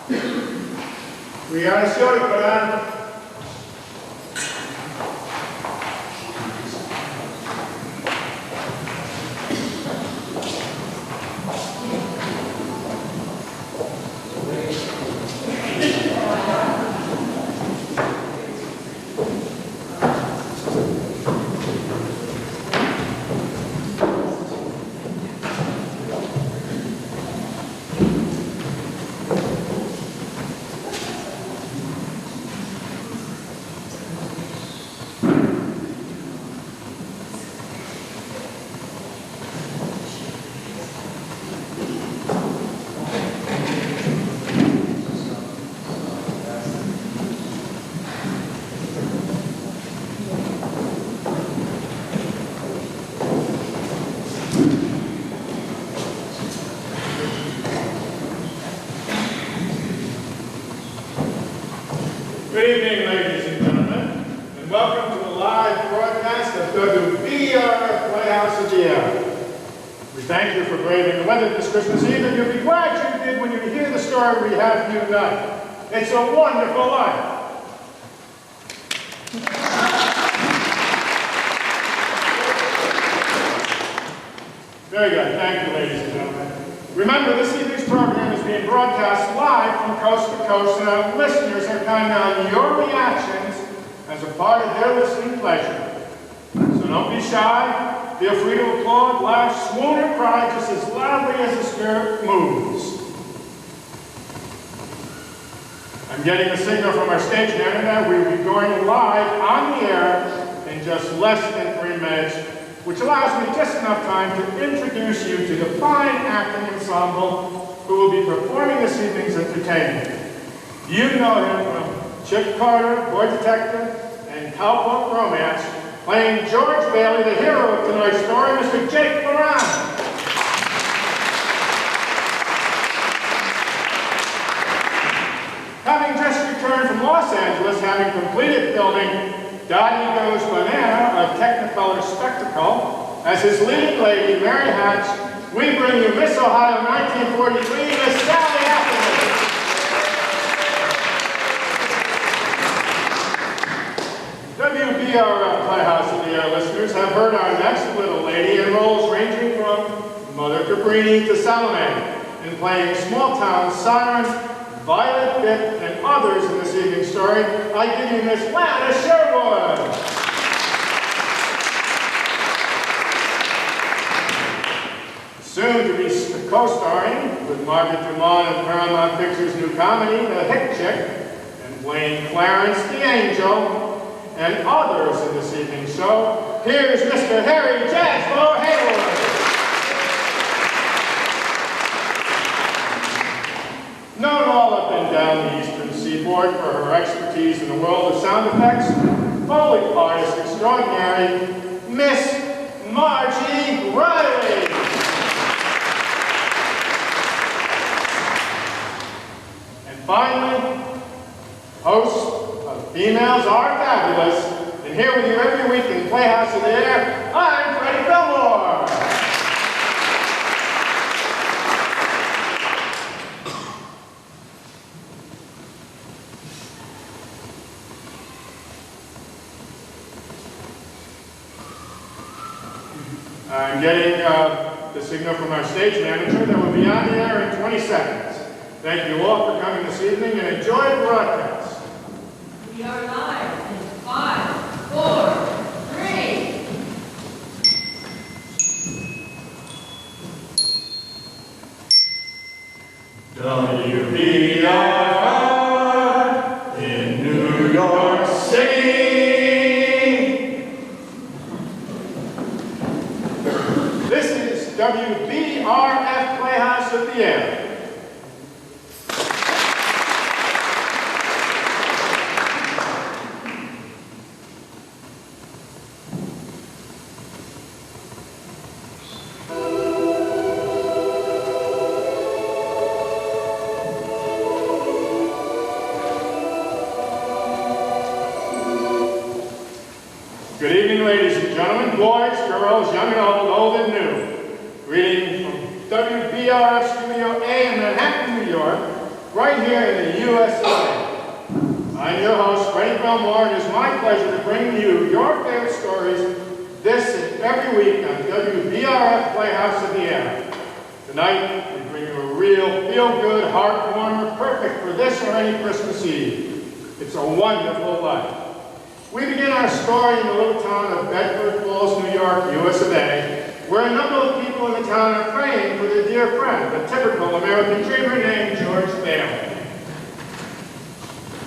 We got a show to put on. Good evening, ladies and gentlemen, and welcome to the live broadcast of WBRF Playhouse of the Air. We thank you for braving the weather this Christmas Eve, and you'll be glad you did when you hear the story we have for you tonight. It's a Wonderful Life. Very good. Thank you, ladies and gentlemen. Remember, this evening's program is being broadcast live from coast to coast, and our listeners are counting on your reactions as a part of their listening pleasure. So don't be shy. Feel free to applaud, laugh, swoon, or cry just as loudly as the spirit moves. I'm getting a signal from our stage manager that we will be going live on the air in just less than 3 minutes, which allows me just enough time to introduce you to the fine acting ensemble who will be performing this evening's entertainment. You know him from Chick Carter, Boy Detective, and Cowboy Romance, playing George Bailey, the hero of tonight's story, Mr. Jake Moran. Having just returned from Los Angeles, having completed filming Daddy Goes Banana, a Technicolor spectacle, as his leading lady, Mary Hatch, we bring you Miss Ohio 1943, Miss Sally Appleton. WBRF Playhouse of the Air listeners have heard our next little lady in roles ranging from Mother Cabrini to Salome, in playing small-town siren, Violet Bitt, and others in this evening's story. I give you Miss Lana Sherwood. Soon to be co-starring with Margaret Dumont in Paramount Pictures' new comedy, The Hick Chick, and playing Clarence the Angel, and others in this evening's show, here's Mr. Harry Jasper Hayward. Known all up and down the eastern seaboard for her expertise in the world of sound effects, Foley artist extraordinary, Miss Margie Riley. And finally, host of Females Are Fabulous, and here with you every week in Playhouse of the Air, I'm Freddie Fillmore. I'm getting the signal from our stage manager that we'll be on the air in 20 seconds. Thank you all for coming this evening and enjoy the broadcast. We are live in 5, 4, 3. WBRF in New York City. This is WBRF Playhouse of the Air. Good evening, ladies and gentlemen, boys, girls, young and old, old and new. Greeting from WBRF Studio A in Manhattan, New York, right here in the USA. I'm your host, Freddie Belmore, and it's my pleasure to bring you your favorite stories this and every week on WBRF Playhouse of the Air. Tonight, we bring you a real feel-good, heart-warmer, perfect for this or any Christmas Eve. It's a Wonderful Life. We begin our story in the little town of Bedford Falls, New York, US of A, where a number of people in the town are praying for their dear friend, a typical American dreamer named George Bailey.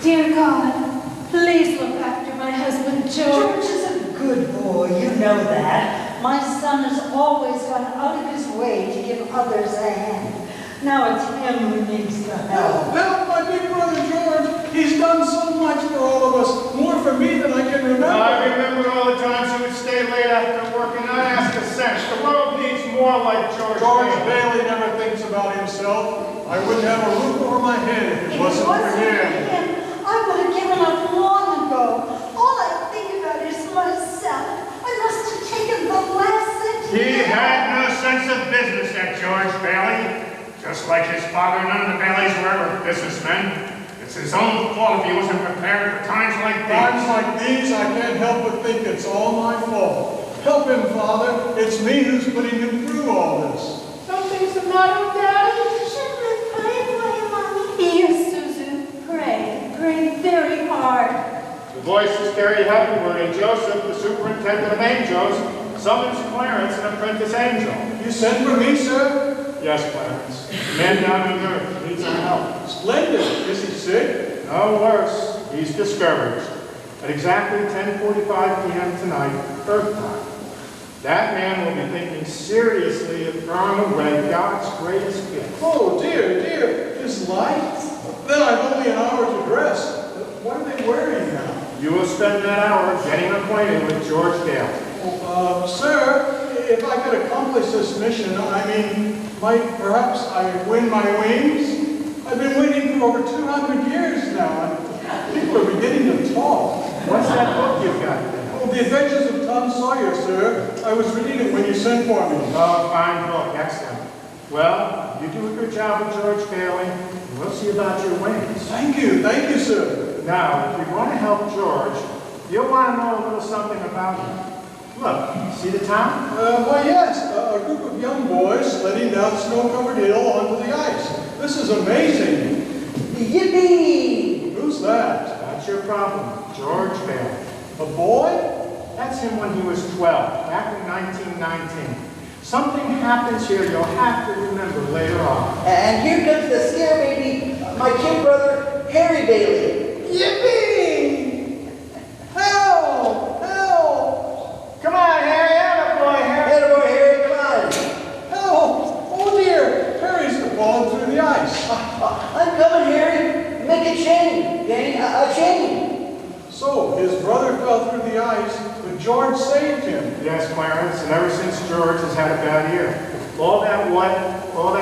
Dear God, please look after my husband, George. George is a good boy, you know that. My son has always gone out of his way to give others a hand. Now it's him who needs the help. Help my big brother George. He's done so much for all of us, more for me than I can remember. I remember all the times he would stay late after work and not ask a cent. The world needs more like George Bailey. Bailey never thinks about himself. I wouldn't have a roof over my head if it wasn't for him. I would have given up long ago. All I think about is myself. I must have taken the last cent. He had no sense of business, that George Bailey. Just like his father, none of the Baileys were ever businessmen. It's his own fault if he wasn't prepared for times like these. Times like these, I can't help but think it's all my fault. Help him, Father. It's me who's putting him through all this. Something's the matter with Daddy? Shouldn't we pray for you, Mommy? Yes, Susan. Pray. Pray very hard. The voices carry heavenward, and Joseph, the superintendent of angels, summons Clarence, an apprentice angel. You sent for me, sir? Yes, Clarence. The man down on earth needs our help. Splendid. Is he sick? No worse. He's discouraged. At exactly 10:45 p.m. tonight, Earth time, that man will be thinking seriously of throwing away God's greatest gift. Oh, dear. His light? Then I've only an hour to dress. What are they wearing now? You will spend that hour getting acquainted with George Bailey. Sir, if I could accomplish this mission, might perhaps I win my wings? I've been waiting for over 200 years now, and people are beginning to talk. What's that book you've got there? Oh, The Adventures of Tom Sawyer, sir. I was reading it when you sent for me. Oh, fine book. Excellent. Well, you do a good job with George Bailey, and we'll see about your wings. Thank you, sir. Now, if you want to help George, you'll want to know a little something about him. Look, see the town? Why, yes, a group of young boys sledding down snow-covered hill onto the ice. This is amazing. Yippee! Who's that? That's your problem, George Bailey. A boy? That's him when he was 12, back in 1919. Something happens here you'll have to remember later on. And here comes the scare baby, my kid brother, Harry Bailey. Yippee! Help! Come on, Harry, attaboy, Harry. Attaboy, Harry, come on. Help! Oh dear! Harry's fallen through the ice. I'm coming, Harry. Make a chain, gang, a chain. So, his brother fell through the ice, but George saved him. Yes, Clarence, and ever since George has had a bad ear. All that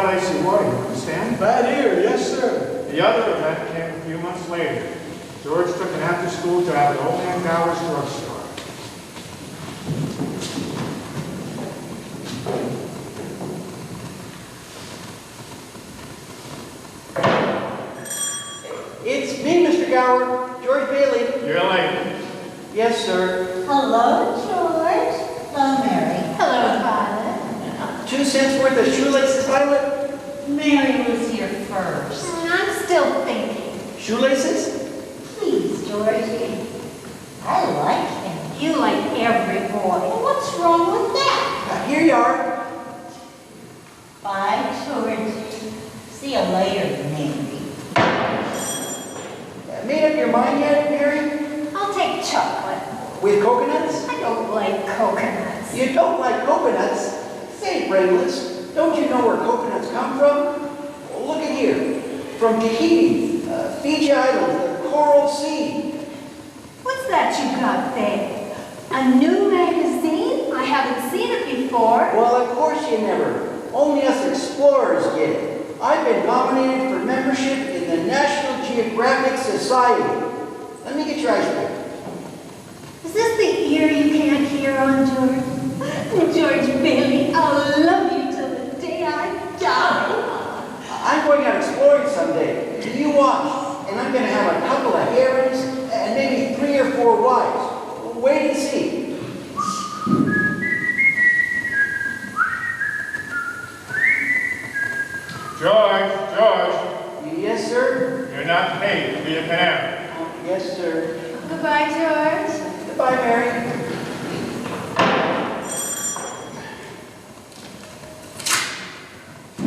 icy water, you understand? Bad ear, yes, sir. The other event came a few months later. George took an after-school job at Old Man Gower's drugstore. It's me, Mr. Gower, George Bailey. You're late. Yes, sir. Hello, George. Hello, Mary. Hello, Violet. 2 cents worth of shoelaces, Violet? Mary was here first. I'm still thinking. Shoelaces? Please, Georgie. I like him. You like every boy. What's wrong with that? Here you are. Bye, Georgie. See you later, maybe. Made up your mind yet, Harry? I'll take chocolate. With coconuts? I don't like coconuts. You don't like coconuts? Say, brainless, don't you know where coconuts come from? Well, look at here. From Tahiti, Fiji Islands, the Coral Sea. What's that you got there? A new magazine? I haven't seen it before. Well, of course you never. Only us explorers get it. I've been nominated for membership in the National Geographic Society. Let me get your ice pick. Is this the ear you can't hear on, George? George Bailey, I'll love you till the day I die. I'm going out exploring someday. You watch. and I'm going to have a couple of herons and maybe 3 or 4 wives. Wait and see. George, Yes, sir? you're not paid to be a canary. Yes, sir. Goodbye, George. Goodbye, Mary.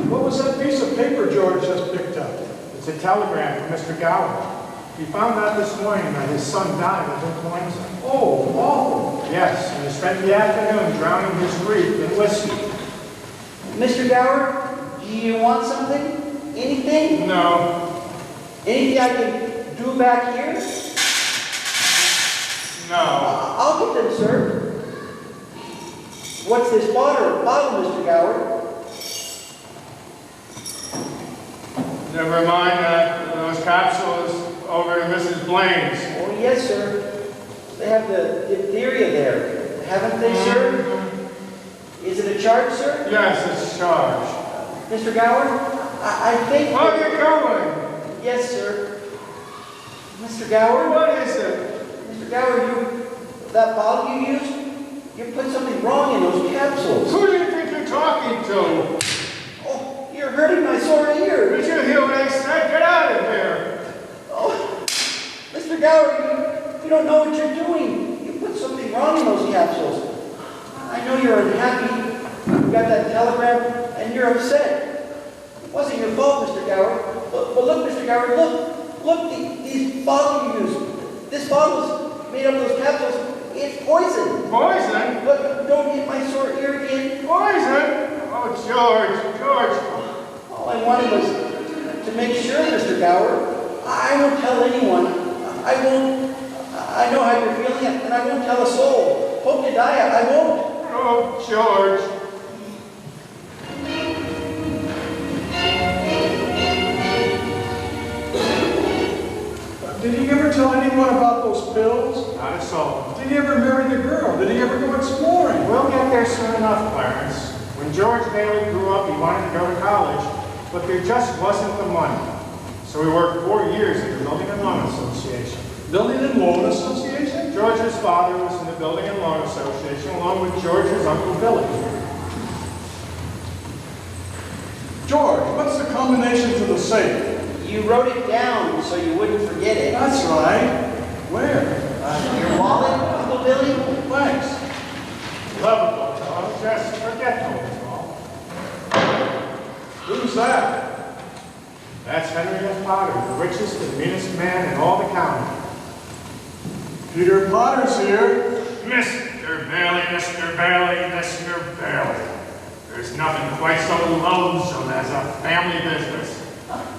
What was that piece of paper George just picked up? It's a telegram from Mr. Gower. He found out this morning that his son died of influenza. Oh, awful. Yes, and he spent the afternoon drowning his grief in whiskey. Mr. Gower, do you want something? Anything? No, Anything I can do back here? no. I'll get them, sir. What's this bottle, Mr. Gower? Never mind that. Those capsules over to Mrs. Blaine's. Oh, yes, sir. They have the diphtheria there, haven't they, sir? Is it a charge, sir? Yes, it's charged. Mr. Gower, I think... Where are you going? Yes, sir. Mr. Gower? What is it? Mr. Gower, that bottle you used, you put something wrong in those capsules. Who do you think you're talking to? Oh, you're hurting my sore ear. Did you hear what I said? Get out of here. Oh, Mr. Gower, you don't know what you're doing. You put something wrong in those capsules. I know you're unhappy. You got that telegram, and you're upset. It wasn't your fault, Mr. Gower. But look, Mr. Gower, look, these bottles you used. This bottle's made up of those capsules. It's poison. Poison? But don't get my sore ear again. Poison? Oh, George. All I wanted was to make sure, Mr. Gower. I won't tell anyone. I won't. I know how you're feeling, and I won't tell a soul. Hope to die, I won't. Oh, George. Did he ever tell anyone about those pills? Not a soul. Did he ever marry the girl? Did he ever go exploring? We'll get there soon enough, Clarence. When George Bailey grew up, he wanted to go to college, but there just wasn't the money. So he worked 4 years at the Building and Loan Association. Building and Loan Association? George's father was in the Building and Loan Association, along with George's Uncle Billy. George, what's the combination to the safe? You wrote it down so you wouldn't forget it. That's right. Where? Your wallet, Uncle Billy? Thanks. Lovable fellow, just forgetful is all. Who's that? That's Henry F. Potter, the richest and meanest man in all the county. Peter Potter's here. Mr. Bailey. There's nothing quite so loathsome as a family business.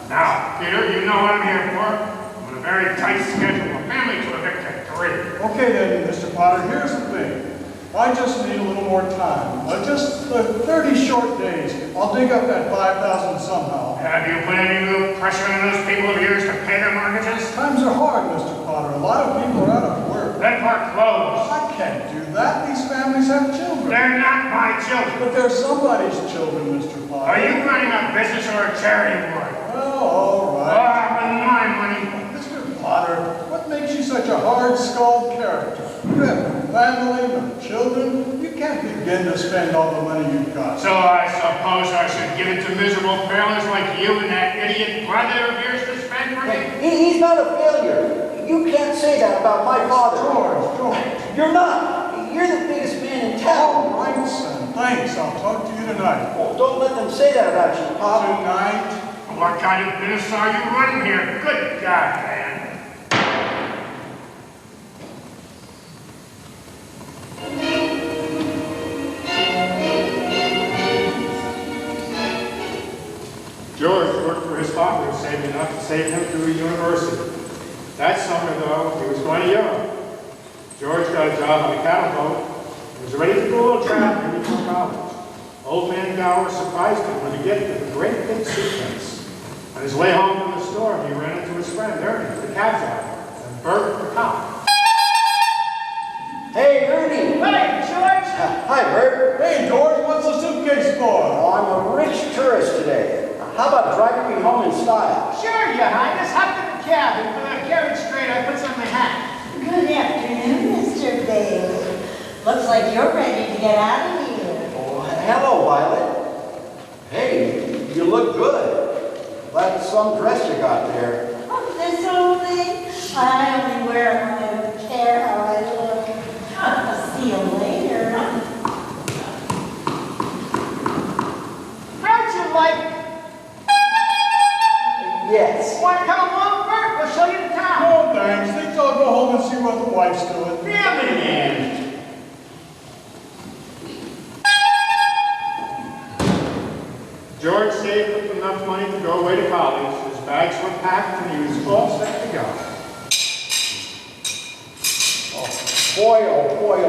Now, Peter, you know what I'm here for. I'm on a very tight schedule. A family to evict at 3. Okay then, Mr. Potter, here's the thing. I just need a little more time. Just 30 short days. I'll dig up that 5,000 somehow. Have you put any real pressure on those people of yours to pay their mortgages? Times are hard, Mr. Potter. A lot of people are out of work. Then park closed. I can't do that. These families have children. They're not my children. But they're somebody's children, Mr. Potter. Are you running a business or a charity board? Well, all right. With my money. Mr. Potter, what makes you such a hard-skulled character? You have no family, no children. You can't begin to spend all the money you've got. So I suppose I should give it to miserable failures like you and that idiot brother of yours to spend for me? He's not a failure. You can't say that about my father. George. You're not. You're the biggest man in All town. right, son. Thanks. I'll talk to you tonight. Oh, don't let them say that about you, Pop. Tonight. What kind of business are you running here? Good God, man. George worked for his father, saving enough to save him through university. That summer, though, he was going to Europe. George got a job on a cattle boat and was ready to do a little traveling before college. Old man Gower surprised him with a gift of a great big suitcase. On his way home from the store, he ran into his friend, Ernie, the cab driver, and Bert, the cop. Hey, Ernie. Hey, George. Hi, Bert. Hey, George, what's the suitcase for? Oh, I'm a rich tourist today. How about driving me home in style? Sure, Your Highness. Hop in the cab. and for that carriage straight, I put some in my hat. Good afternoon, Mr. Bailey. Looks like you're ready to get out of here. Oh, hello, Violet. Hey, you look good. That's some dress you got there. Oh, this old thing? I only wear it when I don't care how I look. I'll see you later. How'd you like? Yes. Want to come along, Bert? We'll show you the town. No, thanks. Think I'll go home and see what the wife's doing. Damn it again. George saved up enough money to go away to college. His bags were packed and he was all set to go. Oh boy,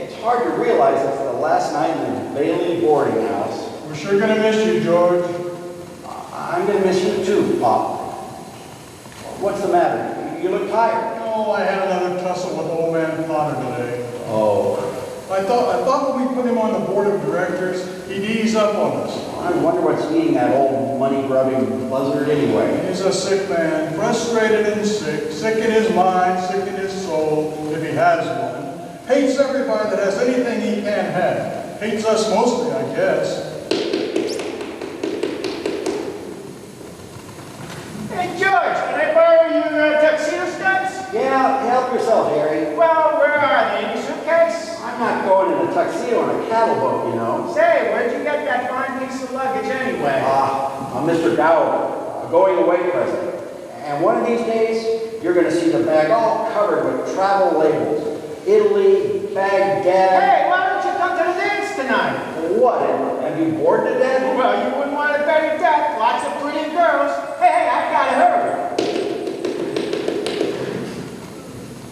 it's hard to realize it's the last night in the Bailey boarding house. We're sure gonna miss you, George. I'm gonna miss you too, Pop. What's the matter? You look tired. Oh, I had another tussle with old man Potter today. Oh, I thought when we put him on the board of directors, he'd ease up on us. I wonder what's eating that old money-grubbing buzzard anyway. He's a sick man, frustrated and sick, sick in his mind, sick in his soul, if he has one. Hates everybody that has anything he can't have. Hates us mostly, I guess. Hey, George, can I borrow your tuxedo studs? Yeah, help yourself, Harry. Well, where are they? In your suitcase? I'm not going in a tuxedo on a cattle boat, you know. Say, where'd you get that fine piece of luggage anyway? I'm Mr. Gower, a going away present. And one of these days, you're going to see the bag all covered with travel labels. Italy, Baghdad. Hey, why don't you come to the dance tonight? What? Have you bored to death? Well, you wouldn't want to bet your death. Lots of pretty girls. Hey, I've got to hurry.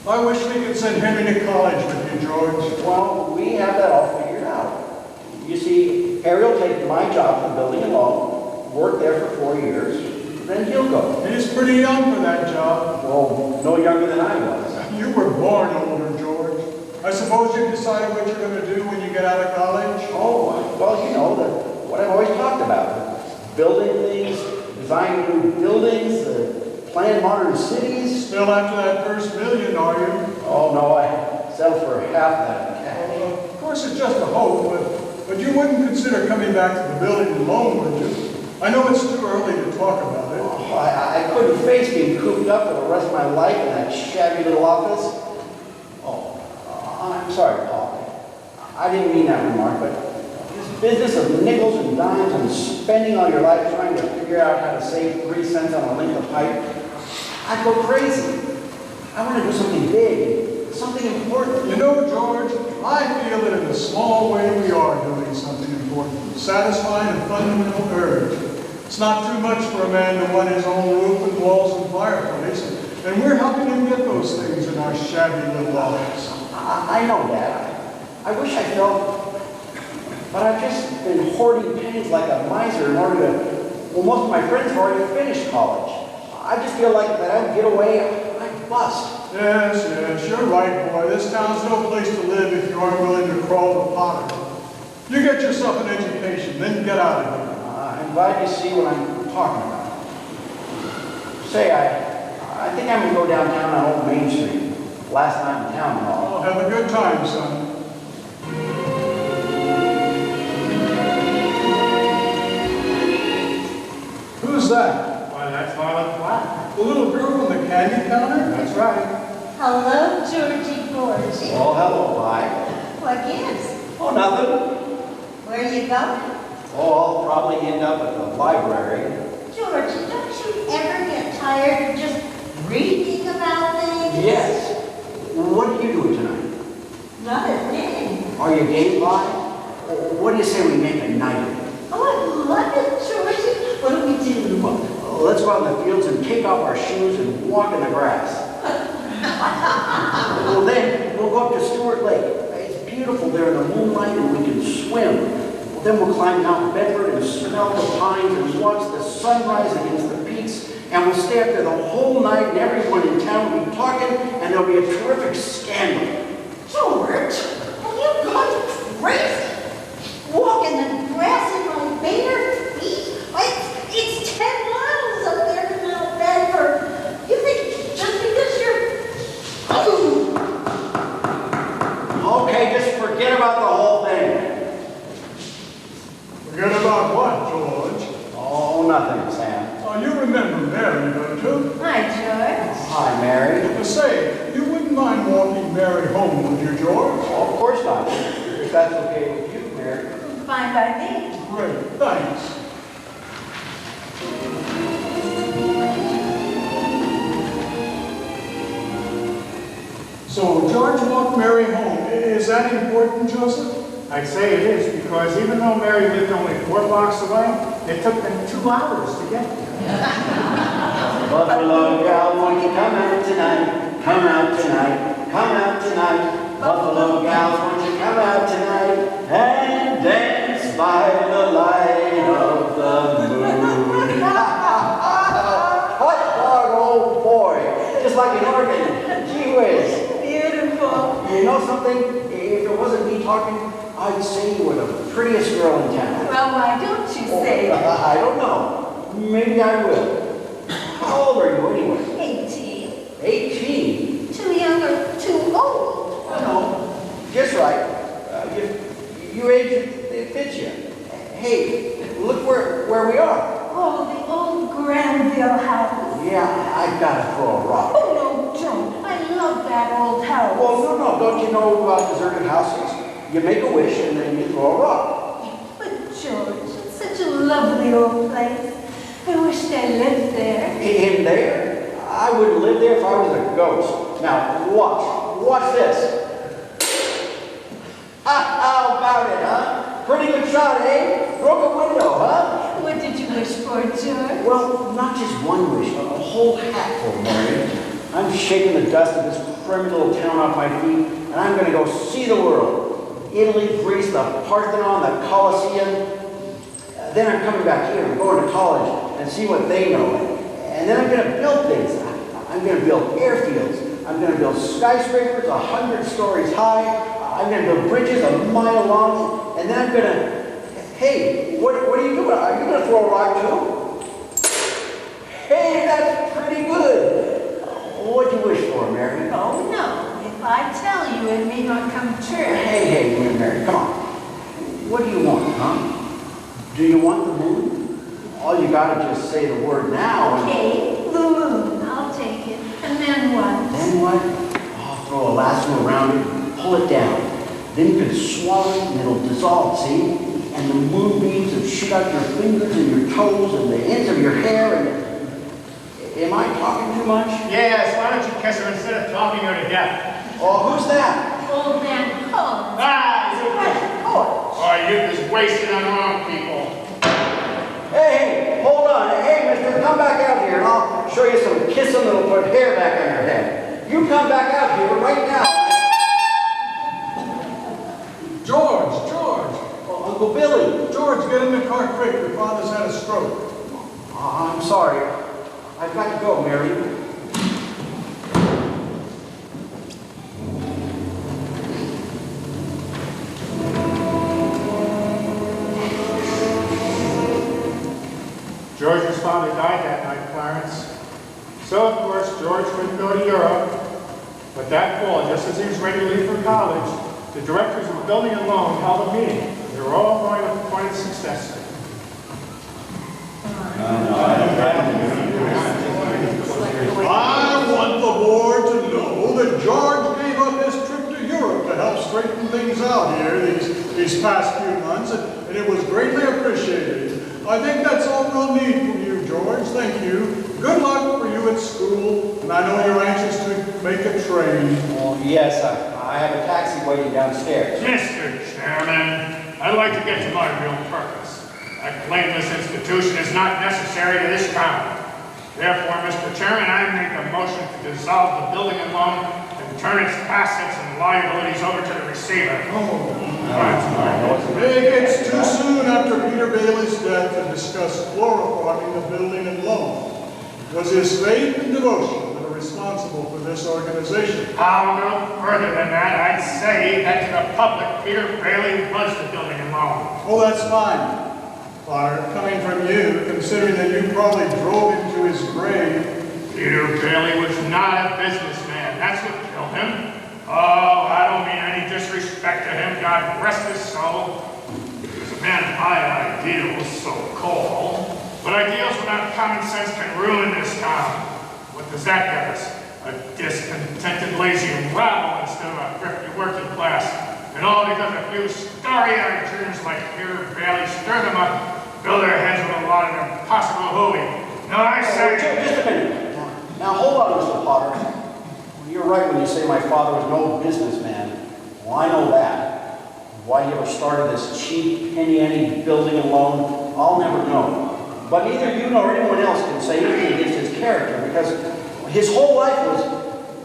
I wish we could send Henry to college with you, George. Well, we have that all figured out. You see, Harry will take my job in the building alone, work there for 4 years, then he'll go. He's pretty young for that job. Well, no younger than I was. You were born older, George. I suppose you've decided what you're going to do when you get out of college? Oh, well, you know, what I've always talked about. Building things, designing new buildings, plan modern cities. Still after that first million, are you? Oh, no, I settled for half that cash. Of course, it's just a hope, but you wouldn't consider coming back to the building alone, would you? I know it's too early to talk about it. Oh, I couldn't face being cooped up for the rest of my life in that shabby little office. Oh, I'm sorry, Paul. I didn't mean that remark, but this business of nickels and dimes and spending all your life trying to figure out how to save 3 cents on a length of pipe, I'd go crazy. I want to do something big, something important. You know, George, I feel that in a small way we are doing something important, satisfying a fundamental urge. It's not too much for a man to want his own roof and walls and fireplace, and we're helping him get those things in our shabby little office. I know that. I wish I felt, but I've just been hoarding pennies like a miser in order to, well, most of my friends have already finished college. I just feel like that I would get away, I'd bust. Yes, you're right, boy. This town's no place to live if you aren't willing to crawl to Potter. You get yourself an education, then get out of here. I'm glad you see what I'm talking about. Say, I think I'm going to go downtown on Old Main Street. Last night in town hall. Oh, have a good time, son. Who's that? Why, that's Violet Black. The little girl from the candy counter? That's right. Hello, Georgie Porgy. Oh, hello, bye. What gives? Oh, nothing. Where are you going? Oh, I'll probably end up at the library. Georgie, don't you ever get tired of just reading about things? Yes. What are you doing tonight? Not a thing. Are you game by? What do you say we make a night of it? Oh, I love it, Georgie. What do we do? Well, let's go out in the fields and take off our shoes and walk in the grass. Well, then we'll go up to Stewart Lake. It's beautiful there in the moonlight and we can swim. Well, then we'll climb Mount Bedford and smell the pines and watch the sunrise against the peaks. And we'll stay up there the whole night and everyone in town will be talking and there'll be a terrific scandal. George, have you gone crazy? Walking the grass in my bare feet? It's 10 miles up there to Mount Bedford. You George. Hi, Mary. Say, you wouldn't mind walking Mary home, would you, George? Of course not. If that's okay with you, Mary. Fine by me. Great, thanks. So, George walked Mary home. Is that important, Joseph? I'd say it is, because even though Mary lived only 4 blocks away, it took them 2 hours to get there. Buffalo gal, won't you come out tonight? Come out tonight. Come out tonight. Buffalo gals, won't you come out tonight and dance by the light of the moon? Hot dog, old boy. Just like an organ. Gee whiz. Beautiful. You know something? If it wasn't me talking, I'd say you were the prettiest girl in town. Well, why don't you say that? I don't know. Maybe I will. How old are you anyway? 18. 18. Too young or too old? No, just right. You age it fits you. Hey, look where we are. Oh, the old Granville house. Yeah, I've got to throw a rock. Oh, no, don't. I love that old house. Well, no, don't you know about deserted houses? You make a wish and then you throw a rock. But George, it's such a lovely old place. I wished I lived there. In there? I wouldn't live there if I was a ghost. Now, watch this. How about it, huh? Pretty good shot, eh? Broke a window, huh? What did you wish for, George? Well, not just one wish, a whole hatful, Mary. I'm shaking the dust of this crummy little town off my feet, and I'm going to go see the world. Italy, Greece, the Parthenon, the Colosseum. Then I'm coming back here. I'm going to college and see what they know. And then I'm going to build things. I'm going to build airfields. I'm going to build skyscrapers 100 stories high. I'm going to build bridges a mile long. And then I'm going to... Hey, what are you doing? Are you going to throw a rock too? Hey, that's pretty good. What'd you wish for, Mary? Oh, no. If I tell you, it may not come true. Hey, Mary, come on. What do you want, huh? Do you want the moon? All you gotta just say the word now. Okay, the moon. I'll take it. And then what? Then what? I'll throw a lasso around it, pull it down. Then you can swallow it and it'll dissolve, see? And the moonbeams will shoot out your fingers and your toes and the ends of your hair and... Am I talking too much? Yes, why don't you kiss her instead of talking her to death? Oh, who's that? Old man Collins. Ah, you Fresh porch. Oh, youth is wasted on wrong people. Hey, hold on. Hey, mister, come back out here and I'll show you some kissing that'll put hair back on your head. You come back out here right now. George! Oh, Uncle Billy. George, get in the car quick. Your father's had a stroke. Oh, I'm sorry. I've got to go, Mary. George's father died that night, Clarence. So, of course, George couldn't go to Europe. But that fall, just as he was ready to leave for college, the directors of the building and loan held a meeting. They were all going to appoint a successor. I want the board to know that George gave up his trip to Europe to help straighten things out here these past few months, and it was greatly appreciated. I think that's all we'll need from you, George. Thank you. Good luck for you at school, and I know you're anxious to make a train. Well, yes, I have a taxi waiting downstairs. Mr. Chairman, I'd like to get to my real purpose. I claim this institution is not necessary to this town. Therefore, Mr. Chairman, I make a motion to dissolve the building and loan and turn its assets and liabilities over to the receiver. It's too soon after Peter Bailey's death to discuss chloroforming the building and loan. It was his faith and devotion that are responsible for this organization. I'll go further than that. I'd say that to the public, Peter Bailey was the building and loan. Oh, that's fine. Father, coming from you, considering that you probably drove him to his grave. Peter Bailey was not a businessman. That's what killed him. Oh, I don't mean any disrespect to him. God rest his soul. He was a man of high ideals, so-called. But ideals without common sense can ruin this town. What does that get us? A discontented, lazy rabble instead of a thrifty working class. And all because a few starry-eyed Jews like Peter Bailey stir them up, fill their heads with a lot of impossible hooey. Now I say... Just a minute. Now hold on, Mr. Potter. You're right when you say my father was no businessman. Well, I know that. Why he ever started this cheap, penny-ante building alone, I'll never know. But neither you nor anyone else can say anything against his character, because his whole life was,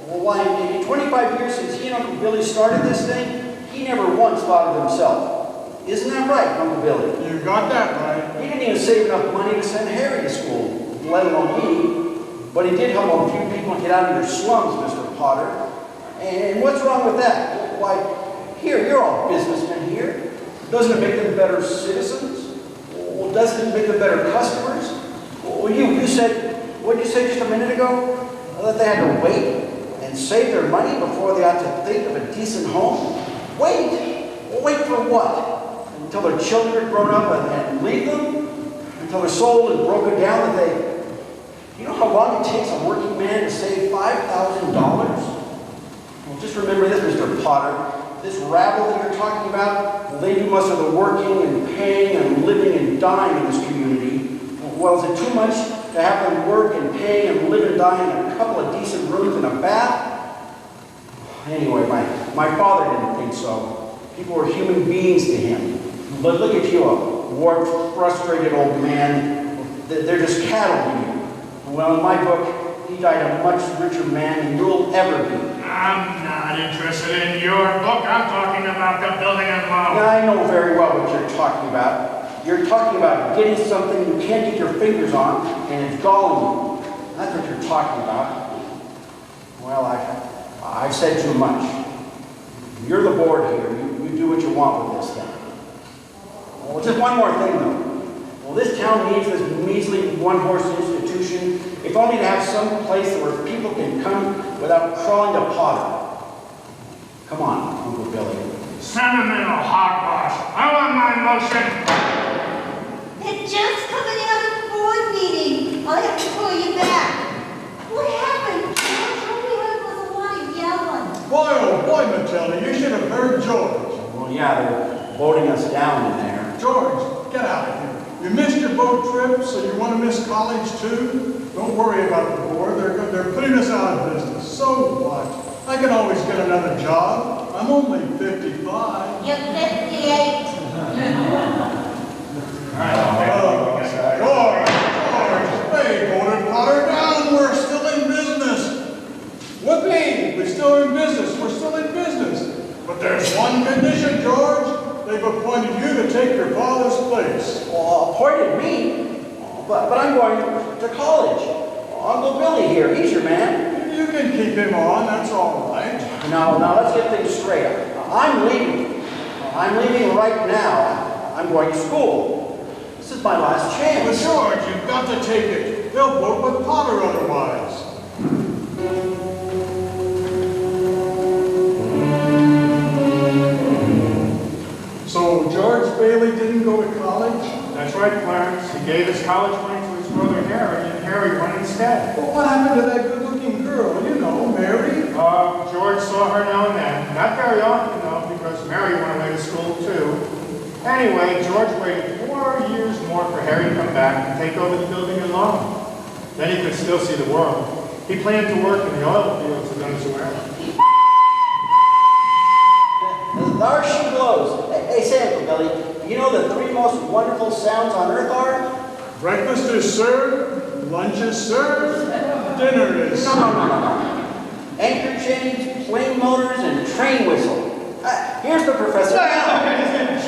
well, why, in 25 years since he and Uncle Billy started this thing, he never once thought of himself. Isn't that right, Uncle Billy? You got that right. He didn't even save enough money to send Harry to school, let alone me. But he did help a few people get out of their slums, Mr. Potter. And what's wrong with that? Why, here, you're all businessmen here. Doesn't it make them better citizens? Well, doesn't it make them better customers? Well, you said, what did you say just a minute ago? That they had to wait and save their money before they ought to think of a decent home? Wait! Well, wait for what? Until their children are grown up and leave them? Until they're sold and broken down that they... You know how long it takes a working man to save $5,000? Well, just remember this, Mr. Potter. This rabble that you're talking about, well, they do most of the working and paying and living and dying in this community. Well, is it too much to have them work and pay and live and die in a couple of decent rooms and a bath? Anyway, my father didn't think so. People were human beings to him. But look at you, a warped, frustrated old man. They're just cattle to you. Well, in my book, he died a much richer man than you'll ever be. I'm not interested in your book. I'm talking about the building alone. Now, I know very well what you're talking about. You're talking about getting something you can't get your fingers on, and it's galling you. That's what you're talking about. Well, I've said too much. You're the board here. You do what you want with this thing. Well, just one more thing, though. Well, this town needs this measly one-horse institution, if only to have some place where people can come without crawling to Potter. Come on, Uncle Billy. Sentimental hogwash. I want my motion. They're just coming out of the board meeting. I'll have to call you back. What happened? George? All we heard was a lot of yelling. Boy, oh boy, Matilda, you should have heard George. Well, yeah, they're voting us down in there. George, get out of here. You missed your boat trip, so you want to miss college too? Don't worry about the board. They're putting us out of business. So what? I can always get another job. I'm only 55. You're 58. George, they voted Potter down. We're still in business. Whoopee, we're still in business. We're still in business. But there's one condition, George. They've appointed you to take your father's place. Well, appointed me? But I'm going to college. Uncle Billy here, he's your man. You can keep him on, that's all right. Now let's get things straight. I'm leaving. I'm leaving right now. I'm going to school. This is my last But chance. George, you've got to take it. They'll vote with Potter otherwise. So George Bailey didn't go to college? That's right, Clarence. He gave his college money to his brother Harry, and Harry went instead. Well, what happened to that good-looking girl? You know, Mary? George saw her now and then. Not very often, though, because Mary went away to school, too. Anyway, George waited 4 years more for Harry to come back and take over the building alone. Then he could still see the world. He planned to work in the oil fields of Venezuela. There she blows. Hey, say, Uncle Billy, you know the 3 most wonderful sounds on earth are? Breakfast is served, lunch is served, dinner is served. No. Anchor chains, plane motors, and train whistle. Here's the professor.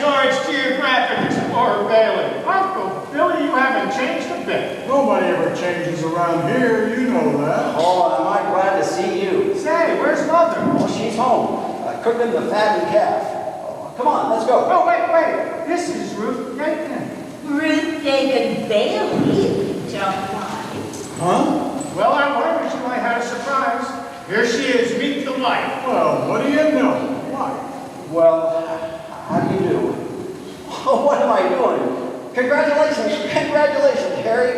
George Geographic Explorer Bailey. Uncle Billy, you haven't changed a bit. Nobody ever changes around here, you know that. Oh, am I glad to see you. Say, where's Mother? Well, she's home. Cooking the fattened calf. Oh, come on, let's go. Oh, wait. This is Ruth Bacon. Ruth Bacon Bailey, don't mind. Huh? Well, I wondered you might have a surprise. Here she is, meet the wife. Well, what do you know? Why? Well, how do you do? Oh, what am I doing? Congratulations, Harry.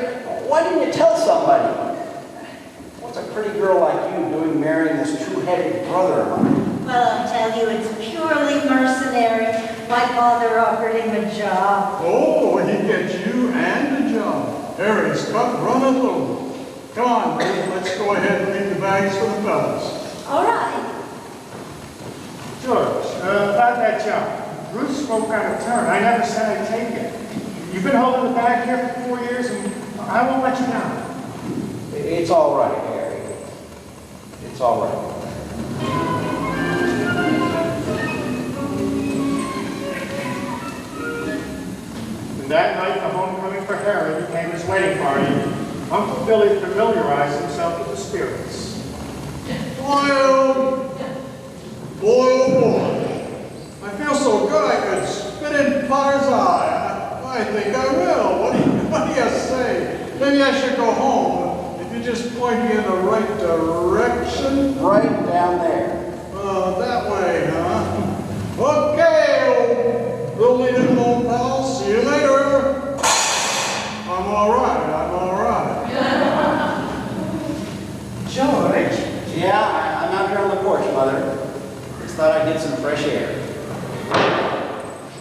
Why didn't you tell somebody? What's a pretty girl like you doing marrying this two-headed brother of mine? Well, I'll tell you, it's purely mercenary. My father offered him a job. Oh, he gets you and the job. Harry's cut running loose. Come on, Ruth, let's go ahead and leave the bags for the fellas. All right. George, about that job. Ruth spoke out of turn. I never said I'd take it. You've been holding the bag here for 4 years, and I won't let you down. It's all right, Harry. It's all right. And that night, the homecoming for Harry became his wedding party. Uncle Billy familiarized himself with the spirits. Boy, oh boy. I feel so good I could spit in Potter's eye. I think I will. What do you say? Maybe I should go home. If you just point me in the right direction. Right down there. That way, huh? Okay, old Billy and old pal. See you later. I'm all right. George, Yeah, I'm out here on the porch, Mother. Just thought I'd get some fresh air.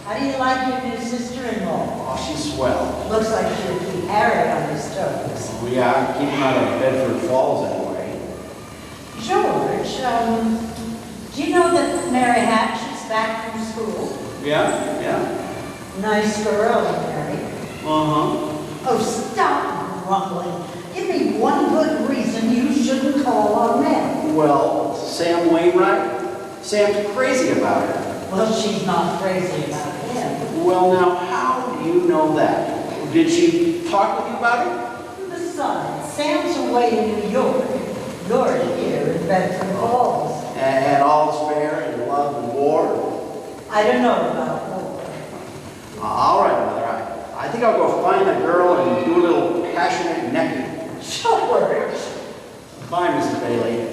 how do you like your new sister-in-law? Oh, she's swell. Looks like she'll keep Harry on his toes. Oh, yeah, keep him out of Bedford Falls anyway. George, do you know that Mary Hatch is back from school? Yeah. Nice girl, Mary. Uh-huh. Oh, stop grumbling. Give me one good reason you shouldn't call on them. Well, Sam Wainwright? Sam's crazy about her. Well, she's not crazy about him. Well, now, how do you know that? Did she talk with you about it? Besides, Sam's away in New York. You're here in Bedford Falls. And all's fair in love and war? I don't know about war. All right, Mother. I think I'll go find the girl and do a little passionate necking. George! Bye, Mrs. Bailey.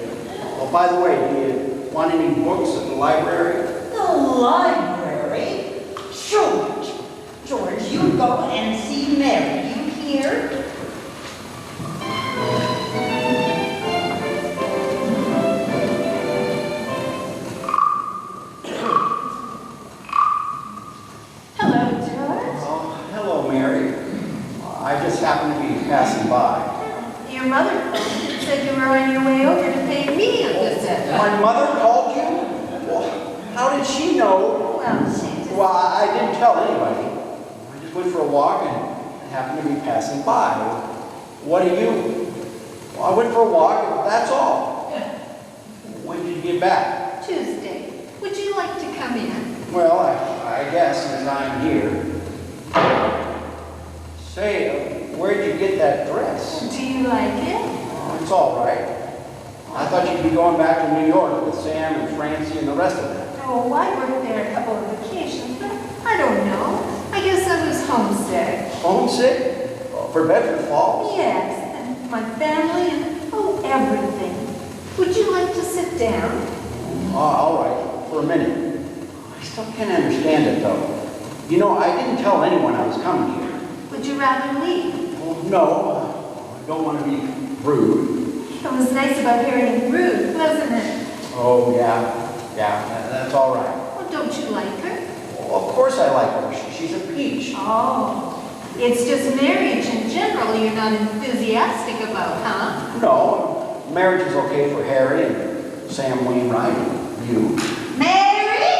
Oh, by the way, do you want any books at the library? The library? George! George, you go and see Mary. You hear? Hello, George. Oh, hello, Mary. I just happened to be passing by. Your mother called and said you were on your way over to pay me a visit. My mother called you? Well, how did she know? Well, she just... Well, I didn't tell anybody. I just went for a walk and happened to be passing by. What do you? Well, I went for a walk, and that's all. When did you get back? Tuesday. Would you like to come in? Well, I guess since I'm here. Say, where'd you get that dress? Do you like it? Oh, it's all right. I thought you'd be going back to New York with Sam and Francie and the rest of them. Oh, I worked there a couple of vacations, but I don't know. I guess I was homesick. Homesick? Oh, for Bedford Falls? Yes, and my family and, oh, everything. Would you like to sit down? Oh, all right, for a minute. I still can't understand it, though. You know, I didn't tell anyone I was coming here. Would you rather leave? Well, no, I don't want to be rude. It was nice about hearing Ruth, wasn't it? Oh, yeah, that's all right. Well, don't you like her? Well, of course I like her. She's a peach. Oh, it's just marriage in general you're not enthusiastic about, huh? No, marriage is okay for Harry and Sam Wainwright and you. Mary?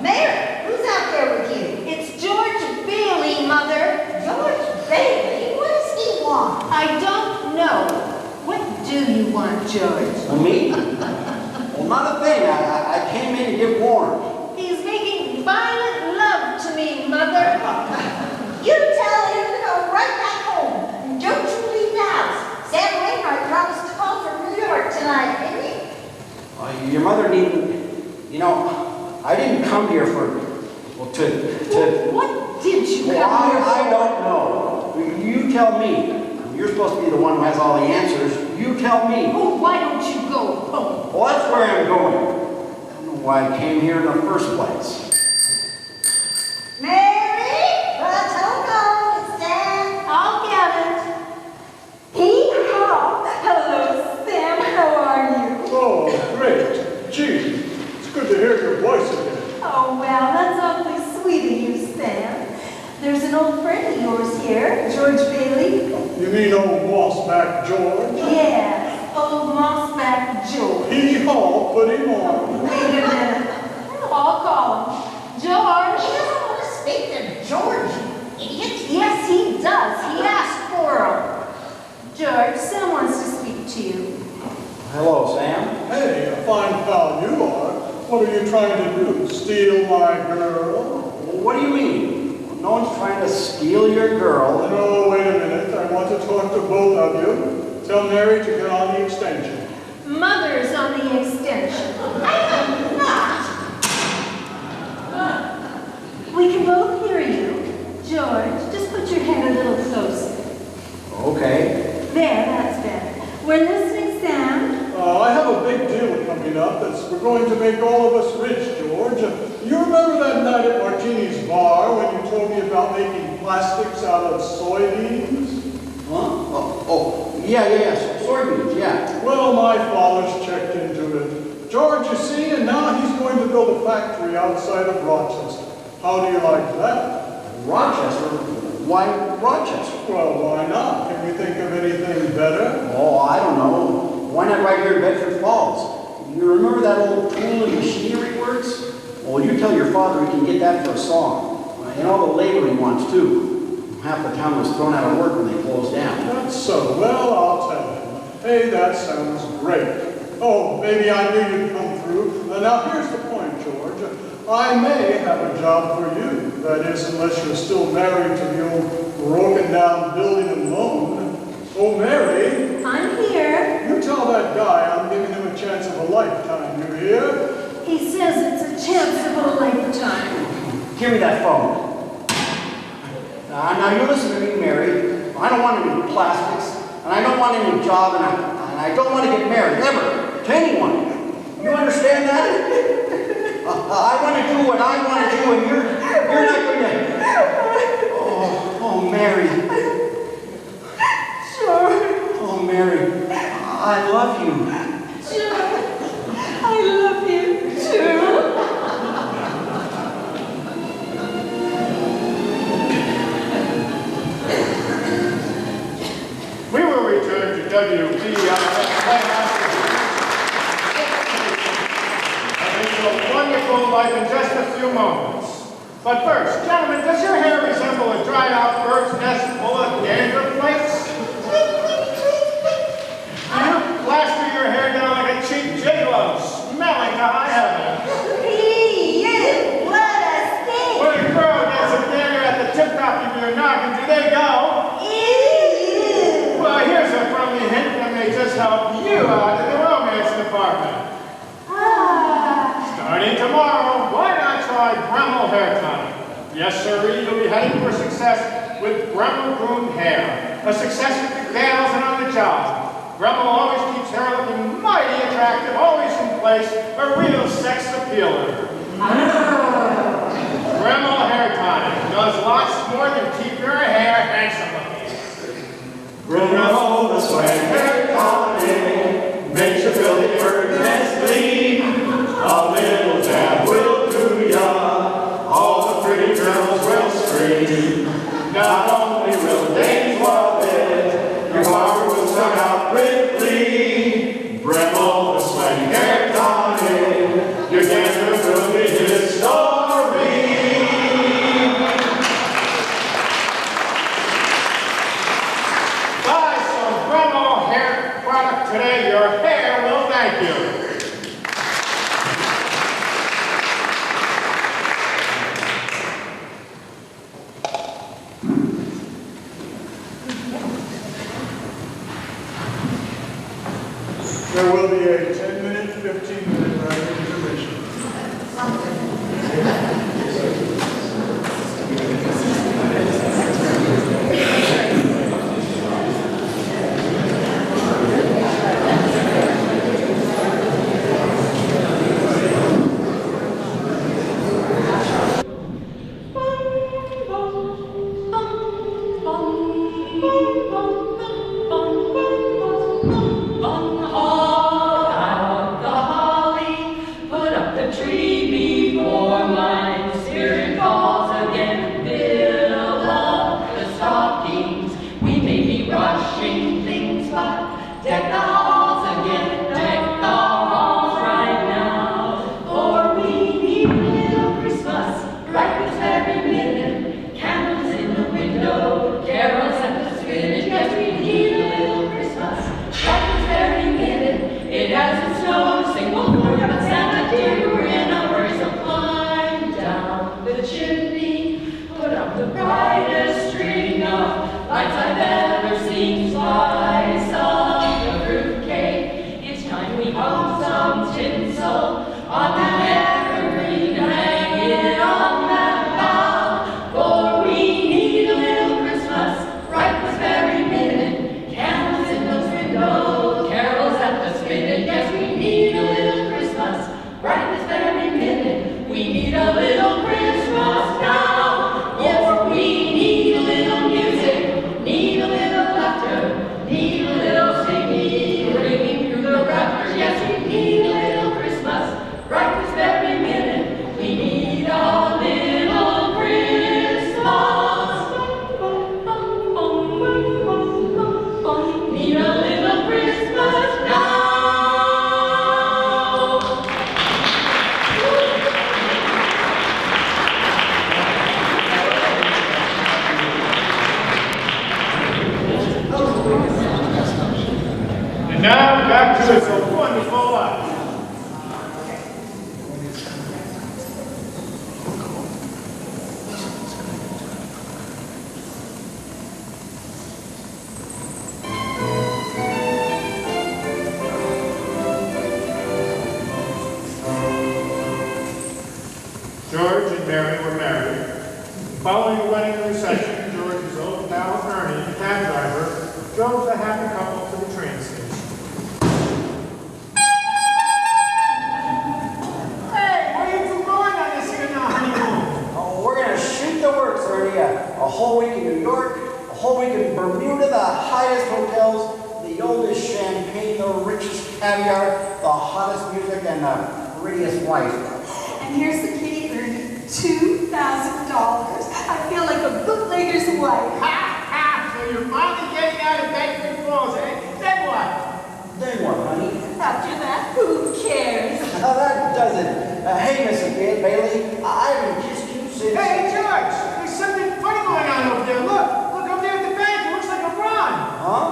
Mary, who's out there with you? It's George Bailey, Mother. George Bailey? What does he want? I don't know. What do you want, George? Me? Well, not a thing. I came in to get warm. He's making violent love to me, Mother. You tell him to go right back home. And don't you leave the house. Sam Wainwright promised to call from New York tonight, didn't he? Your mother needn't, you know, I didn't come here for, well, to What did you well, come here I don't know. You tell me. You're supposed to be the one who has all the answers. You tell me. Oh, why don't you go home? Well, that's where I'm going. I don't know why I came here in the first place. Mary? Well, telephone, it's Sam. I'll get it. Hee-haw. Hello, Sam. an old friend of yours here, George Bailey. You mean old Mossback George? Yes, old mossback George. Hee-haw, put him on. Wait a minute. I'll call him. George. He doesn't want to speak to George, idiot. Yes, he does. He asked for him. George, Sam wants to speak to you. Hello, Sam. Hey, a fine pal you are. What are you trying to do? Steal my girl? What do you mean? No one's trying to steal your girl. No, wait a minute. I want to talk to both of you. Tell Mary to get on the extension. Mother's on the extension. I am not. We can both hear you. George, just put your head a little closer. Okay. There, that's better. We're listening, Sam. I have a big deal coming up. We're going to make all of us rich, George. You remember that night at Martini's bar when you told me about making plastics out of soybeans? Huh? Yeah. Soybeans, yeah. Well, my father's checked into it. George, you see, and now he's going to build a factory outside of Rochester. How do you like that? Rochester? Why Rochester? Well, why not? Can you think of anything better? Oh, I don't know. Why not right here in Bedford Falls? You remember that old Tool and Machinery Works? Well, you tell your father he can get that for a song. And all the labor he wants, too. Half the town was thrown out of work when they closed down. That's so. Well, I'll tell him. Hey, that sounds great. Oh, maybe I knew you'd come through. Now, here's the point, George. I may have a job for you. That is, unless you're still married to the old broken-down building and loan. Oh, Mary. I'm here. You tell that guy I'm giving him a chance of a lifetime, you hear? He says it's a chance of a lifetime. Give me that phone. Now you listen to me, Mary. I don't want any plastics, and I don't want any job, and I don't want to get married, ever, to anyone. You understand that? I want to do what I want to do, and you're not going to... Oh, Mary. Sure. Oh, Mary, I love you. Sure. I love you, too. We will return to WPIX Playhouse. A wonderful life in just a few moments. But first, gentlemen, does your hair resemble a dried out bird's nest full of dandruff flakes? Do you plaster your hair down like a cheap J-Lo, smelling to high heaven? What a stink! When a girl gets a dander at the tip-top of your noggin, do they go? Ew! Well, here's a friendly hint that may just help you out in the romance department. Starting tomorrow, why not try Bremel Hair Tonic? Yes, sir, you'll be heading for success with Bremel groomed hair. A success with the gals and on the job. Bremel always keeps hair looking mighty attractive, always in place, a real sex appealer. Bremel Hair Tonic does lots more than keep your hair handsome looking. Bremel, the swag hair tonic, makes your filthy bird nest clean. A little dab will do ya, all the pretty girls will scream. Not only will they love it, your heart will start out quickly. Bremel, the sweaty hair tonic, your dandruff will be history. Buy some Bremel hair product today, your hair will thank you. There will be a 10-minute, 15-minute writing intermission. we hung some tinsel on that evergreen hanging on that bough. For we need a little Christmas right this very minute. Candles in those windows, carols at the spinet. Yes, we need a little Christmas right this very minute. We need a little Christmas now. Yes, we need a little music, need a little laughter, need a little singing, ringing through the rafters. Yes, we need a little Christmas right this very minute. We need a little Christmas. Need a little Christmas now. And now back to It's a Wonderful Life. George and Mary were married. Following the wedding reception, George's old pal Ernie, the cab driver, drove the happy couple to the train station. Hey, where are you two going on this honeymoon? Oh, we're gonna shoot the works, Ernie. A whole week in New York, a whole week in Bermuda, the highest hotels, the oldest champagne, the richest caviar, the hottest music, and the prettiest wife. And here's the kitty earning $2,000. I feel like a bootlegger's wife. Ha, ha, so you're finally getting out of Bedford Falls, eh? Then what? Then what, honey? After that, who cares? Now that does it. Hey, Mrs. Bailey, I haven't kissed you since... Hey, George, there's something funny going on over there. Look over there at the bank. It looks like a run. Huh?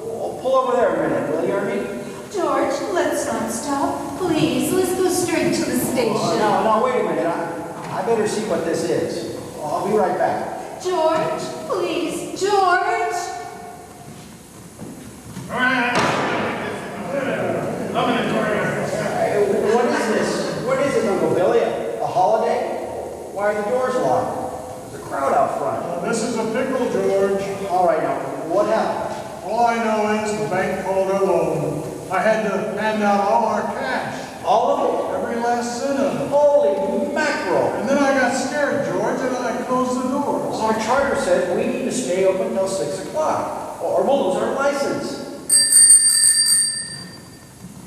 Well, pull over there a minute, will you, Ernie? George, let's not stop. Please, let's go straight to the station. Oh, no, wait a minute. I better see what this is. I'll be right back. George, please, George. What is this? What is it, Uncle Billy? A holiday? Why are the doors locked? There's a crowd out front. This is a pickle, George. All right, now, what happened? All I know is the bank called her loan. I had to hand out all our cash. All of Every last cent of it? it. Holy mackerel! And then I got scared, George, and I closed the doors. Our charter said we need to stay open until 6 o'clock, or we'll lose our license.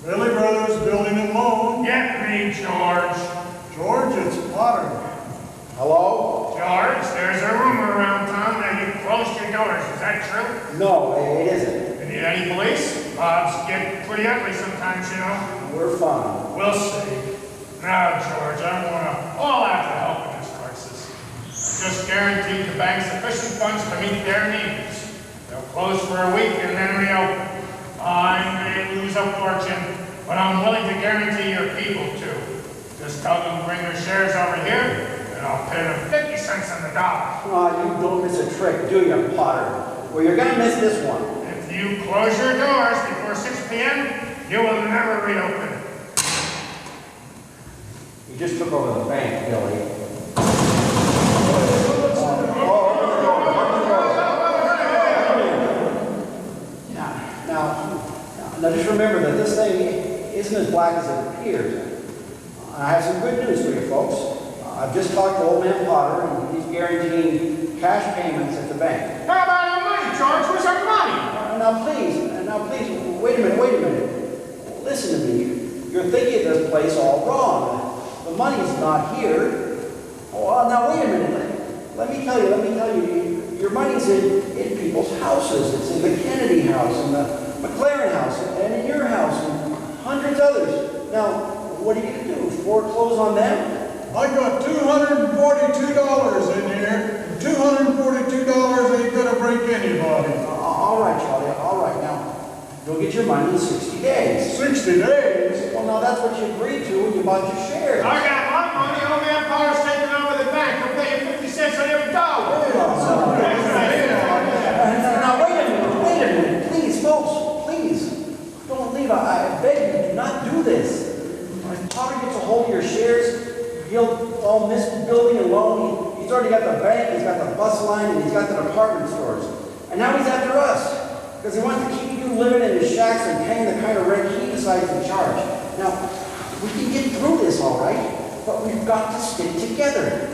Billy Brothers Building and Loan. Get me, George. George, it's Potter. Hello? George, there's a rumor around town that you closed your doors. Is that true? No, it isn't. You need any police? Bobs get pretty ugly sometimes, you know. We're fine. We'll see. Now, George, I want to all out to help in this crisis. Just guaranteed the bank sufficient funds to meet their needs. They'll close for a week and then reopen. I may lose a fortune, but I'm willing to guarantee your people too. Just tell them to bring their shares over here, and I'll pay them 50 cents on the dollar. Oh, you don't miss a trick, do you, Potter? Well, you're gonna miss this one. If you close your doors before 6 p.m., you will never reopen. You just took over the bank, Billy. Now just remember that this thing isn't as black as it appears. I have some good news for you folks. I've just talked to old man Potter, and he's guaranteeing cash payments at the bank. How about our money, George? Where's our money? Now please, wait a minute. Listen to me. You're thinking of this place all wrong. The money's not here. Oh, now wait a minute. Let me tell you, your money's in people's houses. It's in the Kennedy house, and the McLaren house, and in your house, and hundreds others. Now, what are you going to do? Foreclose on them? I got $242 in here. $242 ain't gonna break anybody. All right, Charlie, all right. Now, you'll get your money in 60 days. 60 days? Well, now that's what you agreed to when you bought your shares. I got my money. Old man Potter's taking over the bank. He'll pay you 50 cents on every dollar. Now, wait a minute. Please, folks, please. Don't leave. I beg you, do not your shares, he'll all miss building a loan. He's already got the bank, he's got the bus line, and he's got the department stores. And now he's after us, because he wants to keep you living in his shacks and paying the kind of rent he decides to charge. Now, we can get through this, all right, but we've got to stick together.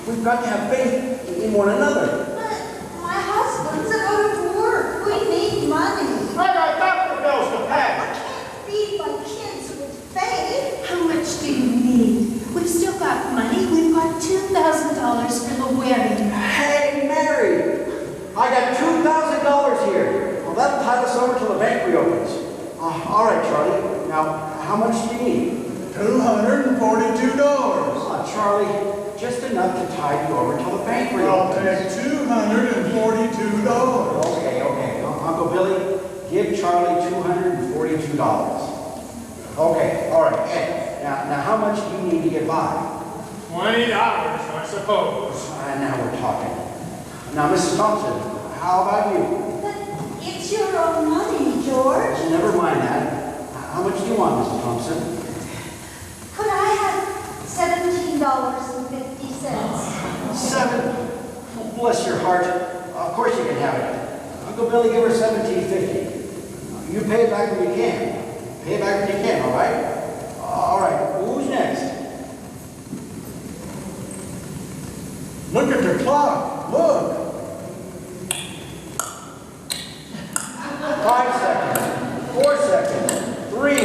We've got to have faith in one another. But my husband's out of work. We need money. I got doctor bills to pay. I can't feed my kids with faith. How much do you need? We've still got money. We've got $2,000 for the wedding. Hey, Mary, I got $2,000 here. Well, that'll tide us over till the bank reopens. All right, Charlie. Now, how much do you need? $242. Charlie, just enough to tide you over till the bank I'll reopens. take $242. Okay. Uncle Billy, give Charlie $242. Okay, all right. Hey, now how much do you need to get by? $20, I suppose. Now we're talking. Now, Mrs. Thompson, how about you? But it's your own money, George. Never mind that. How much do you want, Mrs. Thompson? Could I have $17.50? 7. Bless your heart. Of course you can have it. Uncle Billy, give her $17.50. You pay it back when you can. Pay it back when you can, all right? All right. Who's next? Look at the clock. Look. 5 seconds. 4 seconds. 3,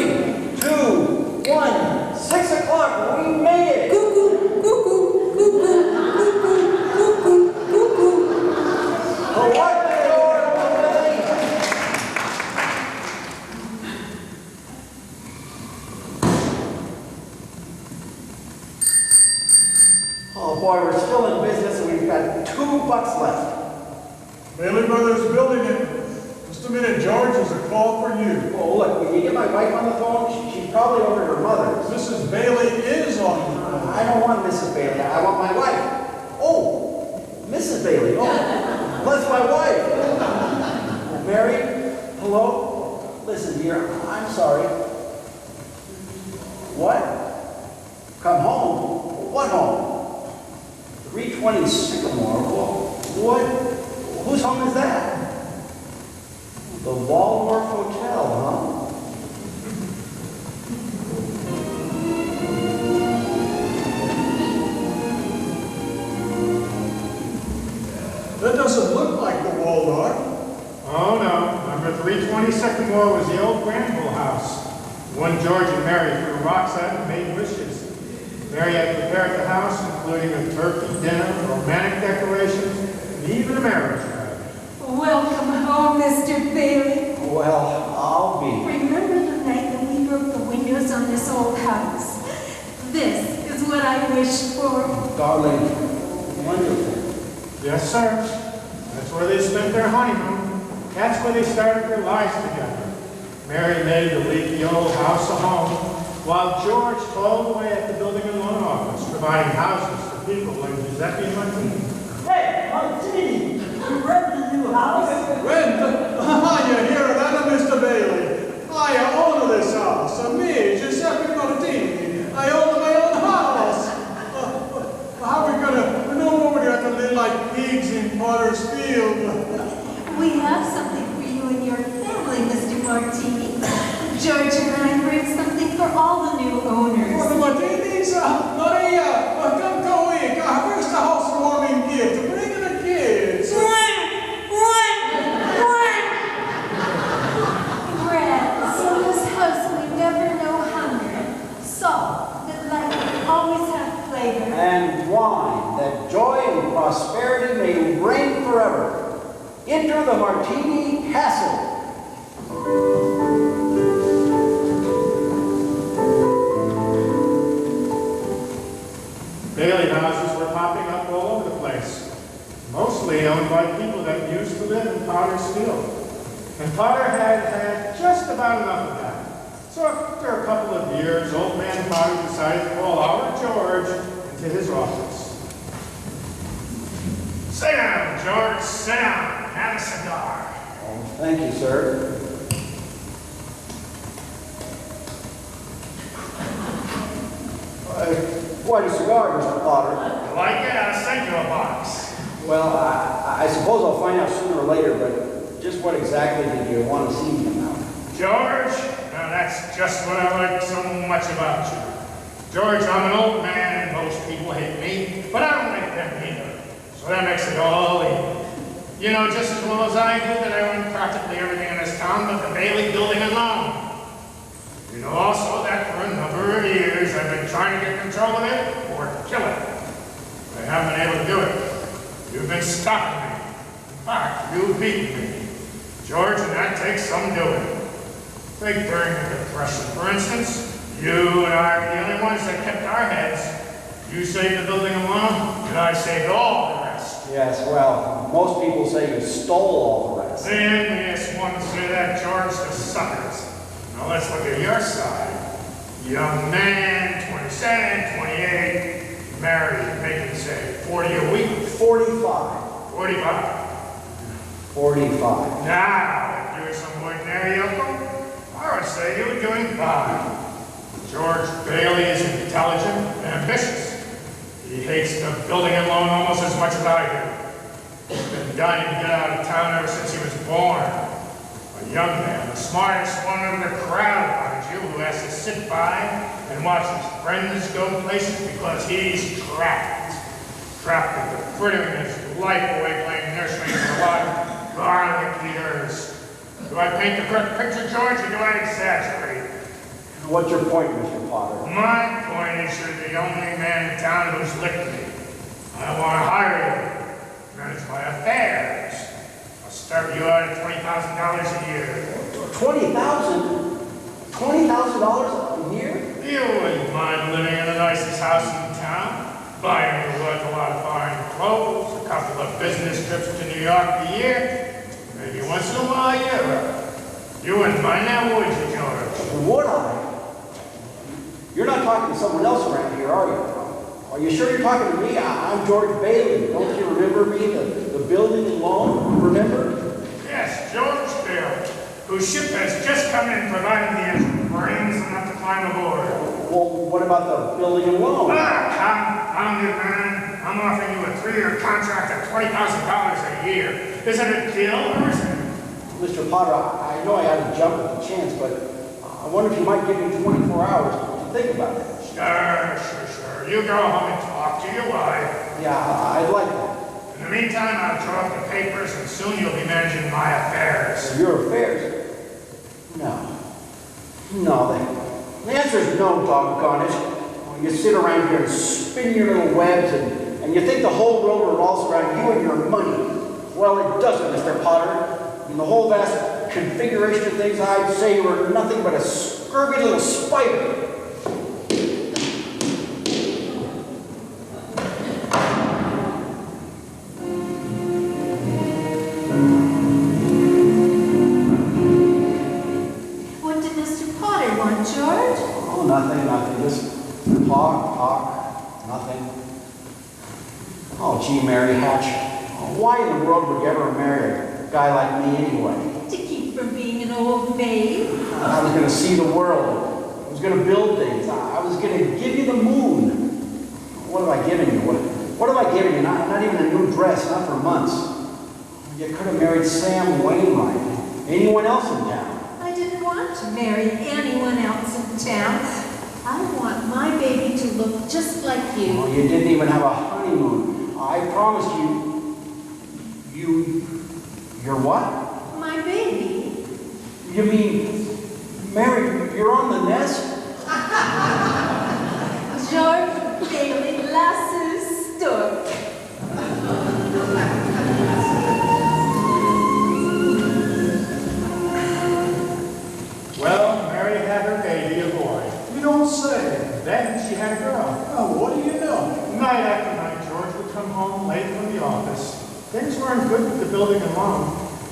2, 1. 6 o'clock. We made it. What the door, Uncle Billy? Oh boy, we're still in business and we've got $2 left. Bailey Brothers building it. Just a minute, George. There's a call for you. Oh, look, when you get my wife on the phone, she's probably over at her mother's. Mrs. Bailey is on the phone. I don't want Mrs. Bailey. I want my wife. Oh, Mrs. Bailey. Oh, that's my wife. Mary, hello? Listen, dear, I'm sorry. What? Come home? What home? 320 Sycamore? What? Whose home is that? The Waldorf Hotel, huh? That doesn't look like the Waldorf. Oh, no. Number 320 Sycamore was the old Granville house. One George and Mary threw rocks at and made wishes. Mary had prepared the house, including a turkey dinner, romantic decorations, and even a marriage bed. Welcome home, Mr. Bailey. Well, I'll be. Remember the night that we broke the windows on this old house? This is what I wished for. Darling, wonderful. Yes, sir. That's where they spent their honeymoon. That's where they started their lives together. Mary made the leaky old house a home, while George toiled away at the building and loan office, providing houses for people like Giuseppe Martini. Hey, Martini, you rent the new house? Rent? You hear that, Mr. Bailey? I own this house. Me, Giuseppe Martini. I own my own house. How are we gonna? No more we have to live like pigs in Potter's Field. We have something for you and your family, Mr. Martini. George and I bring something for all the new owners. For the Martinis, Maria, come to week. Where's the housewarming gift? Bring in the kids. Bread, so in this house we never know hunger. Salt, that life always have flavor. And wine, that joy and prosperity may reign forever. Enter the Martini Castle. Bailey houses were popping up all over the place, mostly owned by people that used to live in Potter's Field. And Potter had just about enough of that. So after a couple of years, old man Potter decided to call our George into his office. Sit down, George, sit down. Have a cigar. Oh, thank you, sir. Quite a cigar, Mr. Potter. You like it? I'll send you a box. Well, I suppose I'll find out sooner or later, but just what exactly did you want to see me about? George, now that's just what I like so much about you. George, I'm an old man and most people hate me, but I don't like them either. So that makes it all even. You know just as well as I do that I own practically everything in this town but the Bailey building alone. You know also that for a number of years I've been trying to get control of it or kill it. I haven't been able to do it. You've been stopping me. In fact, you've beaten me. George, and that takes some doing. Think during the Depression, for instance, you and I were the only ones that kept our heads. You saved the building alone, and I saved all the rest. Yes, well, most people say you stole all the rest. Then this one say that, George, the suckers. Now let's look at your side. Young man, 27, 28, married, making, say, 40 a week. 45. 45. 45. Now, if you're some ordinary yokel, I would say you were doing fine. George Bailey is intelligent and ambitious. He hates the building and loan almost as much as I do. He's been dying to get out of town ever since he was born. A young man, the smartest one of the crowd, mind you, who has to sit by and watch his friends go places because he's trapped. Trapped into frittering his life away playing nursery with a lot of garlic eaters. Do I paint the correct picture, George, or do I exaggerate? What's your point, Mr. Potter? My point is you're the only man in town who's licked me. I want to hire you, manage my affairs. I'll start you out at $20,000 a year. $20,000? $20,000 a year? You wouldn't mind living in the nicest house in town, buying your wife a lot of fine clothes, a couple of business trips to New York a year, maybe once in a while a Europe. You wouldn't mind that, would you, George? Would I? You're not talking to someone else around here, are you? Are you sure you're talking to me? I'm George Bailey. Don't you remember me? The building and loan, remember? Yes, George Bailey, whose ship has just come in providing the engine brains enough to climb aboard. Well, what about the building and loan? I'm your man. I'm offering you a 3-year contract at $20,000 a year. Is it a deal or is it? Mr. Potter, I know I had to jump at the chance, but I wonder if you might give me 24 hours to think about it. Sure. You go home and talk to your wife. Yeah, I'd like that. In the meantime, I'll draw up the papers and soon you'll be managing my affairs. Your affairs? No. The answer is no, doggone it. You sit around here and spin your little webs and you think the whole world revolves around you and your money. Well, it doesn't, Mr. Potter. In the whole vast configuration of things, I'd say you were nothing but a scurvy little spider. What did Mr. Potter want, George? Oh, nothing. Just talk, nothing. Oh, gee, Mary Hatch. Why in the world would you ever marry a guy like me anyway? To keep from being an old maid. I was going to see the world. I was going to build things. I was going to give you the moon. What have I given you? What have I given you? Not even a new dress, not for months. You could have married Sam Wainwright. Anyone else in town. I didn't want to marry anyone else in town. I want my baby to look just like you. Oh, you didn't even have a honeymoon. I promised you. You're what? My baby. You mean, Mary, you're on the nest? George Bailey Lasses Stork. Well, Mary had her baby, a boy. You don't say. Then she had a girl. Oh, what do you know? Night after night, George would come home late from the office. Things weren't good with the building and loan.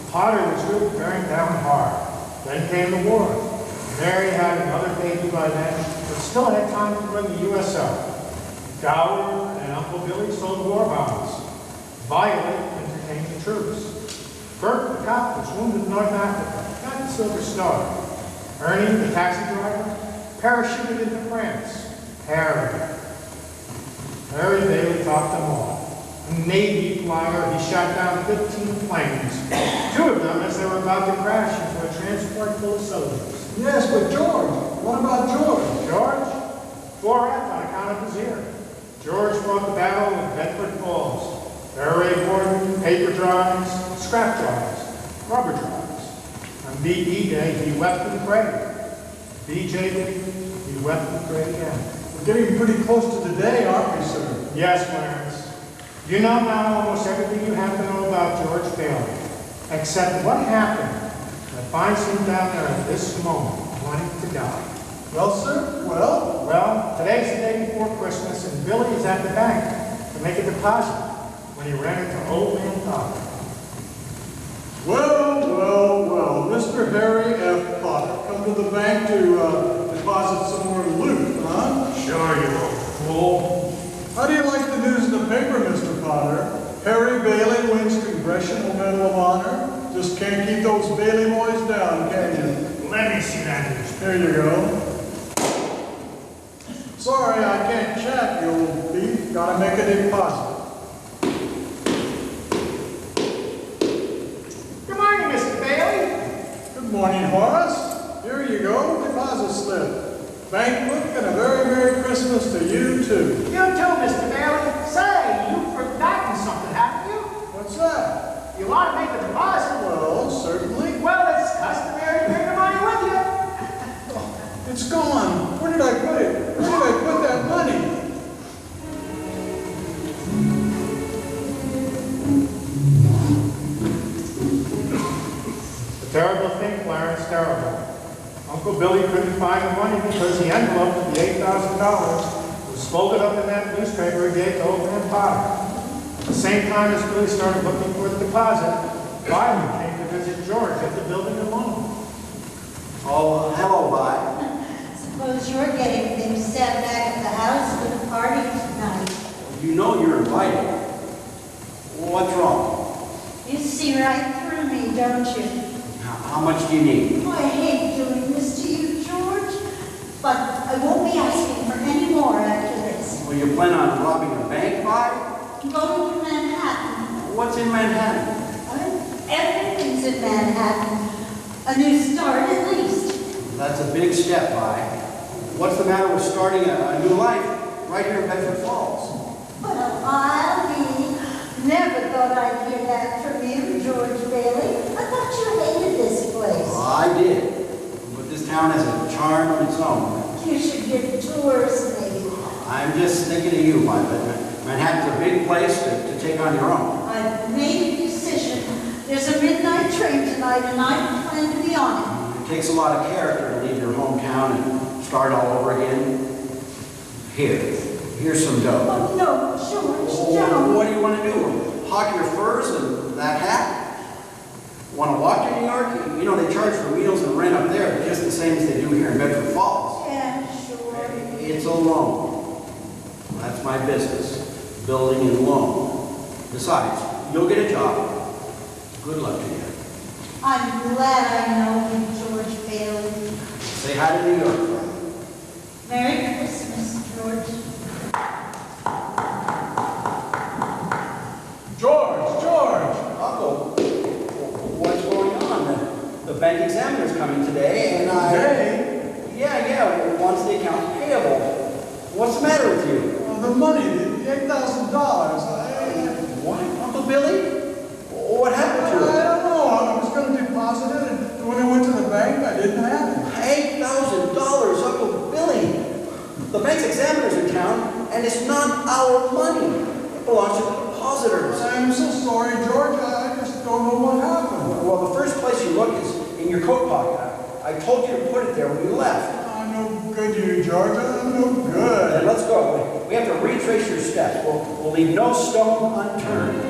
Potter was really bearing down hard. Then came the war. Mary had another baby by then, but still had time to run the USO. Gower and Uncle Billy sold war bonds. Violet entertained the troops. Bert, the cop, was wounded in North Africa, got the Silver Star. Ernie, the taxi driver, parachuted into France. Harry, Harry Bailey topped them all. A Navy flyer, he shot down 15 planes. 2 of them as they were about to crash into a transport full of soldiers. Yes, but George, what about George? George? 4F on account of his ear. George fought the battle of Bedford Falls. Harry Gordon, paper drawings, scrap drawings, rubber drawings. On BE Day, he wept and prayed. BJ Day, he wept and prayed again. We're getting pretty close to the day, aren't we, sir? Yes, Clarence. You know now almost everything you have to know about George Bailey, except what happened that finds him down there at this moment, wanting to die. Well, sir, well? Well, today's the day before Christmas, and Billy is at the bank to make a deposit when he ran into Old Man Potter. Well, Mr. Harry F. Potter, come to the bank to deposit some more loot, huh? Sure, you old fool. How do you like the news in the paper, Mr. Potter? Harry Bailey wins Congressional Medal of Honor. Just can't keep those Bailey boys down, can you? Let me see that news. Here you go. Sorry, I can't chat, you old thief. Gotta make a deposit. Good morning, Mr. Bailey. Good morning, Horace. Here you go, deposit slip. Bank book and a very Merry Christmas to you, too. You too, Mr. Bailey. Say, you've forgotten something, haven't you? What's that? You want to make a deposit? Well, certainly. Well, it's customary to bring the money with you. It's gone. Where did I put it? Where did I put that money? A terrible thing, Clarence, terrible. Uncle Billy couldn't find the money because the envelope of the $8,000 was folded up in that newspaper he gave to Old Man Potter. At the same time as Billy started looking for the deposit, Byron came to visit George at the building alone. Oh, hello, Vi. Suppose you're getting things set back at the house for the party tonight. You know you're invited. What's wrong? You see right through me, don't you? How much do you need? Oh, I hate doing this to you, George, but I won't be asking for any more after this. Well, you plan on robbing a bank, Vi? I'm going to Manhattan. What's in Manhattan? Everything's in Manhattan. A new start, at least. That's a big step, Vi. What's the matter with starting a new life right here in Bedford Falls? Well, I'll be. Never thought I'd hear that from you, George Bailey. I thought you hated this place. Well, I did. But this town has a charm of its own. You should give tours, maybe. I'm just thinking of you, Vi. Manhattan's a big place to take on your own. I've made a decision. There's a midnight train tonight, and I plan to be on it. It takes a lot of character to leave your hometown and start all over again. Here's some dough. Oh, no, George, Oh, don't. what do you want to do? Hawk your furs and that hat? Want to walk to New York? You know, they charge for meals and rent up there just the same as they do here in Bedford Falls. Yeah, sure. It's a loan. That's my business, building and loan. Besides, you'll get a job. Good luck to you. I'm glad I know you, George Bailey. Say hi to New York for me. Merry Christmas, George. George! Uncle, what's going on? The bank examiner's coming today, and Today? Yeah, wants the account payable. What's the matter with you? The money, the $8,000. What? Uncle Billy? What happened to I it? don't know. I was going to deposit it, and when I went to the bank, I didn't have it. $8,000, Uncle Billy. The bank's examiner's in town, and it's not our money. It belongs to the depositors. I'm so sorry, George. I just don't know what happened. Well, the first place you look is in your coat pocket. I told you to put it there when you left. I'm no good, you, George. I'm no Then good. let's go. We have to retrace your steps. We'll leave no stone unturned.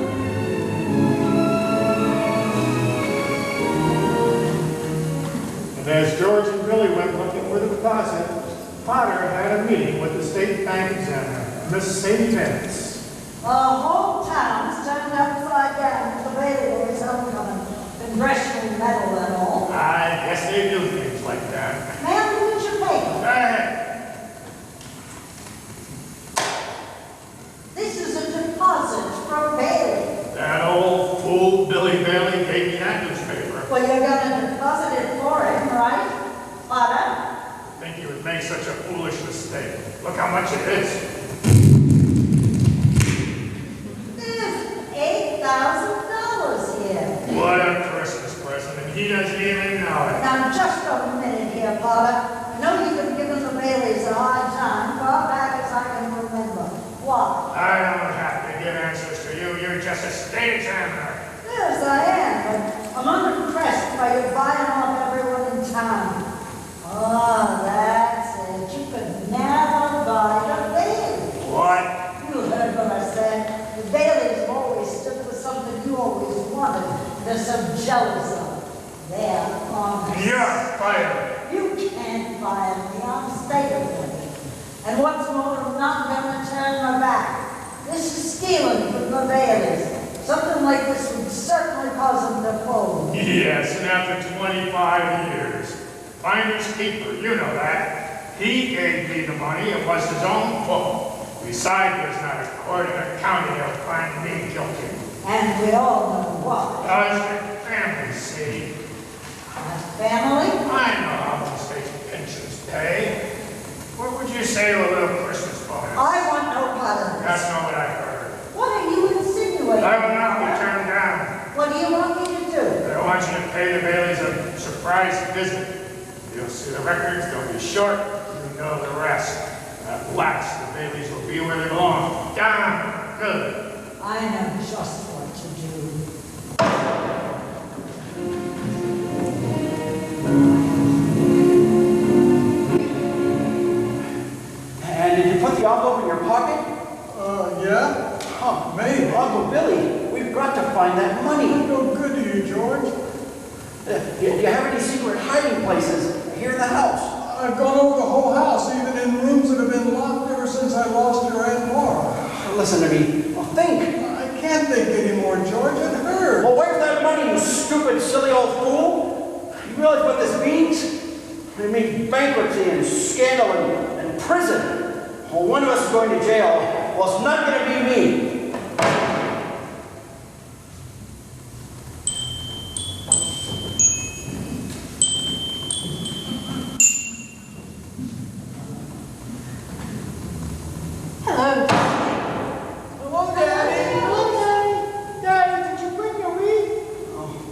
And as George and Billy went looking for the deposit, Potter had a meeting with the state bank examiner, Miss Sadie Vance. The whole town's turned upside down with the Bailey boys' homecoming. Congressional medal and all. I guess they do things like that. Man, look at your paper. Hey! foolish mistake. Look how much it is. There's $8,000 here. What a Christmas present, and he doesn't even know it. Now, just a minute here, Potter. I know you've been giving the Baileys a hard time, far back as I can remember. Why? I don't have to give answers to you. You're just a state examiner. Yes, I am, but I'm unimpressed by you buying off everyone in town. Oh, that's it. You could never buy the Baileys. What? You heard what I said. The Baileys always stood for something you always wanted. They're so jealous of. They're honest. You're fired. You can't fire me. I'm staying with you. And what's more, I'm not going to turn my back. This is stealing from the Baileys. Something like this would certainly cause them to fold. Yes, and after 25 years. Finders keeper, you know that. He gave me the money. It was his own fault. Besides, there's not a court in the county that'll find me guilty. And we all know what. Does the family see? My family? I know how the state pensions pay. What would you say to a little Christmas bonus? I want no part of That's this. not what I heard. What are you insinuating? I will not be turned down. What do you want me to do? I want you to pay the Baileys a surprise visit. You'll see the records, they'll be short, you know the rest. At last, the Baileys will be where they belong. Down, good. I know just what to do. And did you put the envelope in your pocket? Yeah? Oh, Maybe. Uncle Billy, we've got to find that money. No good to you, George. Do you have any secret hiding places here in the house? I've gone over the whole house, even in rooms that have been locked ever since I lost your Aunt Laura. Listen to me. Well, think. I can't think anymore, George. It hurts. Well, where's that money, you stupid, silly old fool? You realize what this means? It means bankruptcy and scandal and prison. Well, one of us is going to jail. Well, it's not going to be me. Hello. Hello, Daddy. Hello, Daddy. Daddy, did you bring your wreath?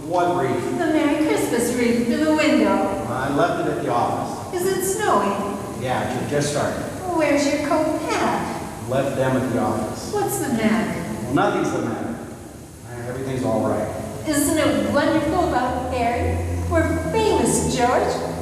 What wreath? The Merry Christmas wreath through the window. I left it at the office. Is it snowing? Yeah, it just started. Where's your coat and hat? Left them at the office. What's the matter? Well, nothing's the matter. Everything's all right. Isn't it wonderful about Harry? We're famous, George.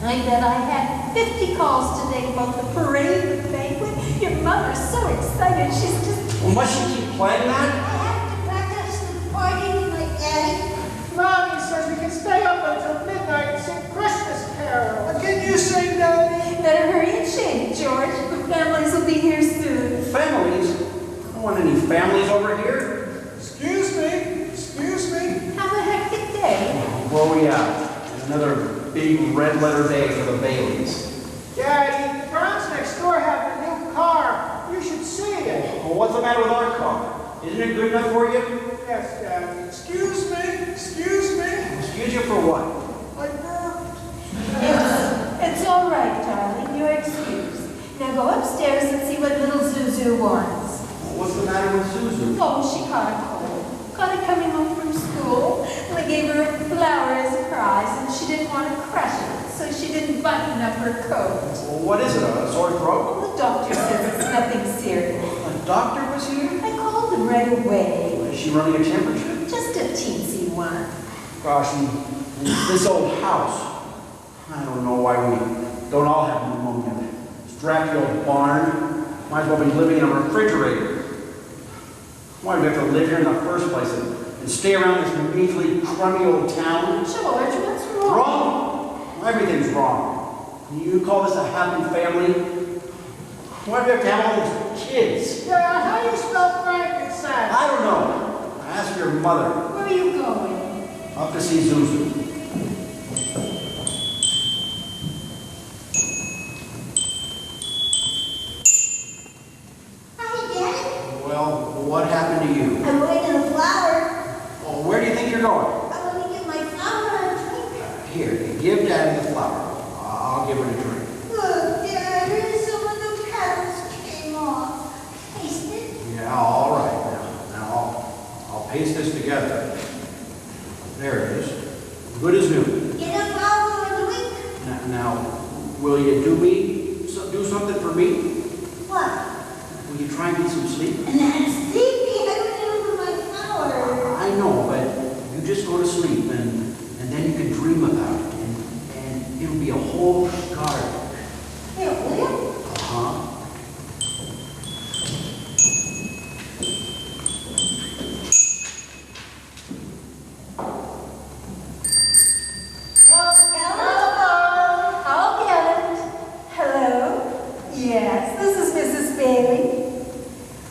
I bet I had 50 calls today about the parade, the banquet. Your mother's so excited, she's just... Well, must she keep playing I that? have to practice the party with my daddy. Mommy says we can stay up until midnight and sing Christmas carols. Can you sing, Daddy? Better hurry and change, George. The families will be here soon. Families? I don't want any families over here. Excuse me. Excuse me. Have a hectic day. Where are we at? Another big red letter day for the Baileys. Daddy, the Browns next door have a new car. You should see it. Well, what's the matter with our car? Isn't it good enough for you? Yes, Daddy. Excuse me. Excuse me. Excuse you for what? I burped. It's all right, darling. You're excused. Now go upstairs and see what little Zuzu wants. Well, what's the matter with Susan? Oh, she caught a cold. Caught it coming home from school. And I gave her a flower as a prize, and she didn't want to crush it, so she didn't button up her coat. Well, what is it? A sore throat? Well, the doctor says it's nothing serious. A doctor was here? I called him right away. Is she running a temperature? Just a teensy one. Gosh, and this old house. I don't know why we don't all have pneumonia. This drafty old barn. Might as well be living in a refrigerator. Why do we have to live here in the first place and stay around this measly, crummy old town? George, what's wrong? Wrong? Everything's wrong. You call this a happy family? Why do we have to have all these kids? Yeah, how do you spell frankincense? I don't know. Ask your mother. Where are you going? Up to see Zuzu. Hi, Daddy. Well, what happened to you? I'm waiting a flower. Oh, where do you think you're going? I want to give my flower a drink. Here, give Daddy the flower. I'll give her a drink. Look, Daddy. something for me? What? Will you try and get some sleep? Sleepy, I don't know my flower. I know, but you just go to sleep and then you can dream about it. And it'll be a whole garden. Hey, will you? Uh-huh. Hello. I'll get it. Hello? Yes, this is Mrs. Bailey.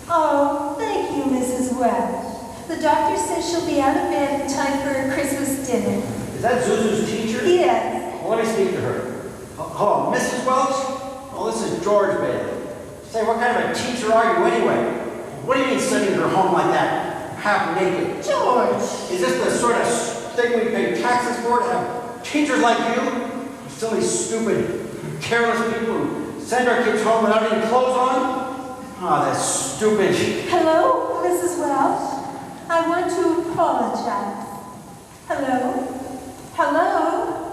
Oh, thank you, Mrs. Welch. The doctor says she'll be out of bed in time for her Christmas dinner. Is that Zuzu's teacher? Yes. Well, let me speak to her. Hello, Mrs. Welch? Oh, this is George Bailey. Say, what kind of a teacher are you anyway? What do you mean sending her home like that, half naked? George. Is this the sort of thing we pay taxes for, to have teachers like you? Silly, stupid, careless people who send our kids home without any clothes on? Ah, that's stupid. Hello, Mrs. Welch. I want to apologize. Hello? Hello?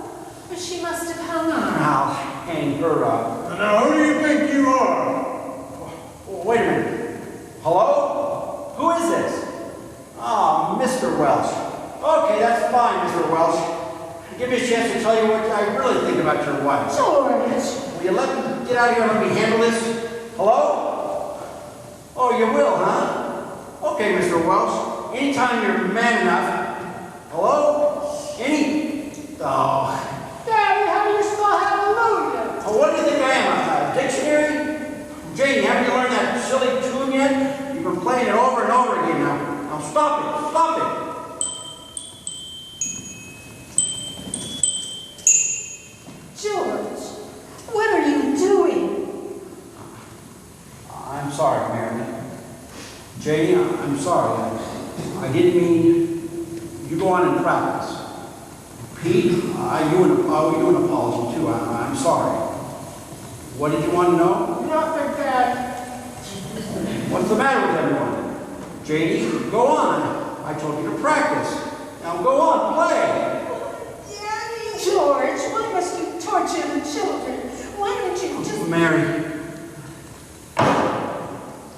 But she must have hung up. I'll hang her up. Now, who do you think you are? Oh, wait a minute. Hello? Who is this? Ah, Mr. Welch. Okay, that's fine, Mr. Welch. Give me a chance to tell you what I really think about your wife. George. Will you let me get out of here and let me handle this? Hello? Oh, you will, huh? Okay, Mr. Welch. Anytime you're man enough. Hello? Oh. Daddy, how do you spell hallelujah? Oh, what do you think I am, a dictionary? Janie, haven't you learned that silly tune yet? You've been playing it over and over again now. Now stop it, stop it. George, what are you doing? I'm sorry, Mary. Janie, I'm sorry. I didn't mean you go on and practice. Pete, I owe you an apology too. I'm sorry. What did you want to know? Nothing, Dad. What's the matter with everyone? Janie, go on. I told you to practice. Now go on, play. Daddy. George, why must you torture the children? Why don't you just... Mary.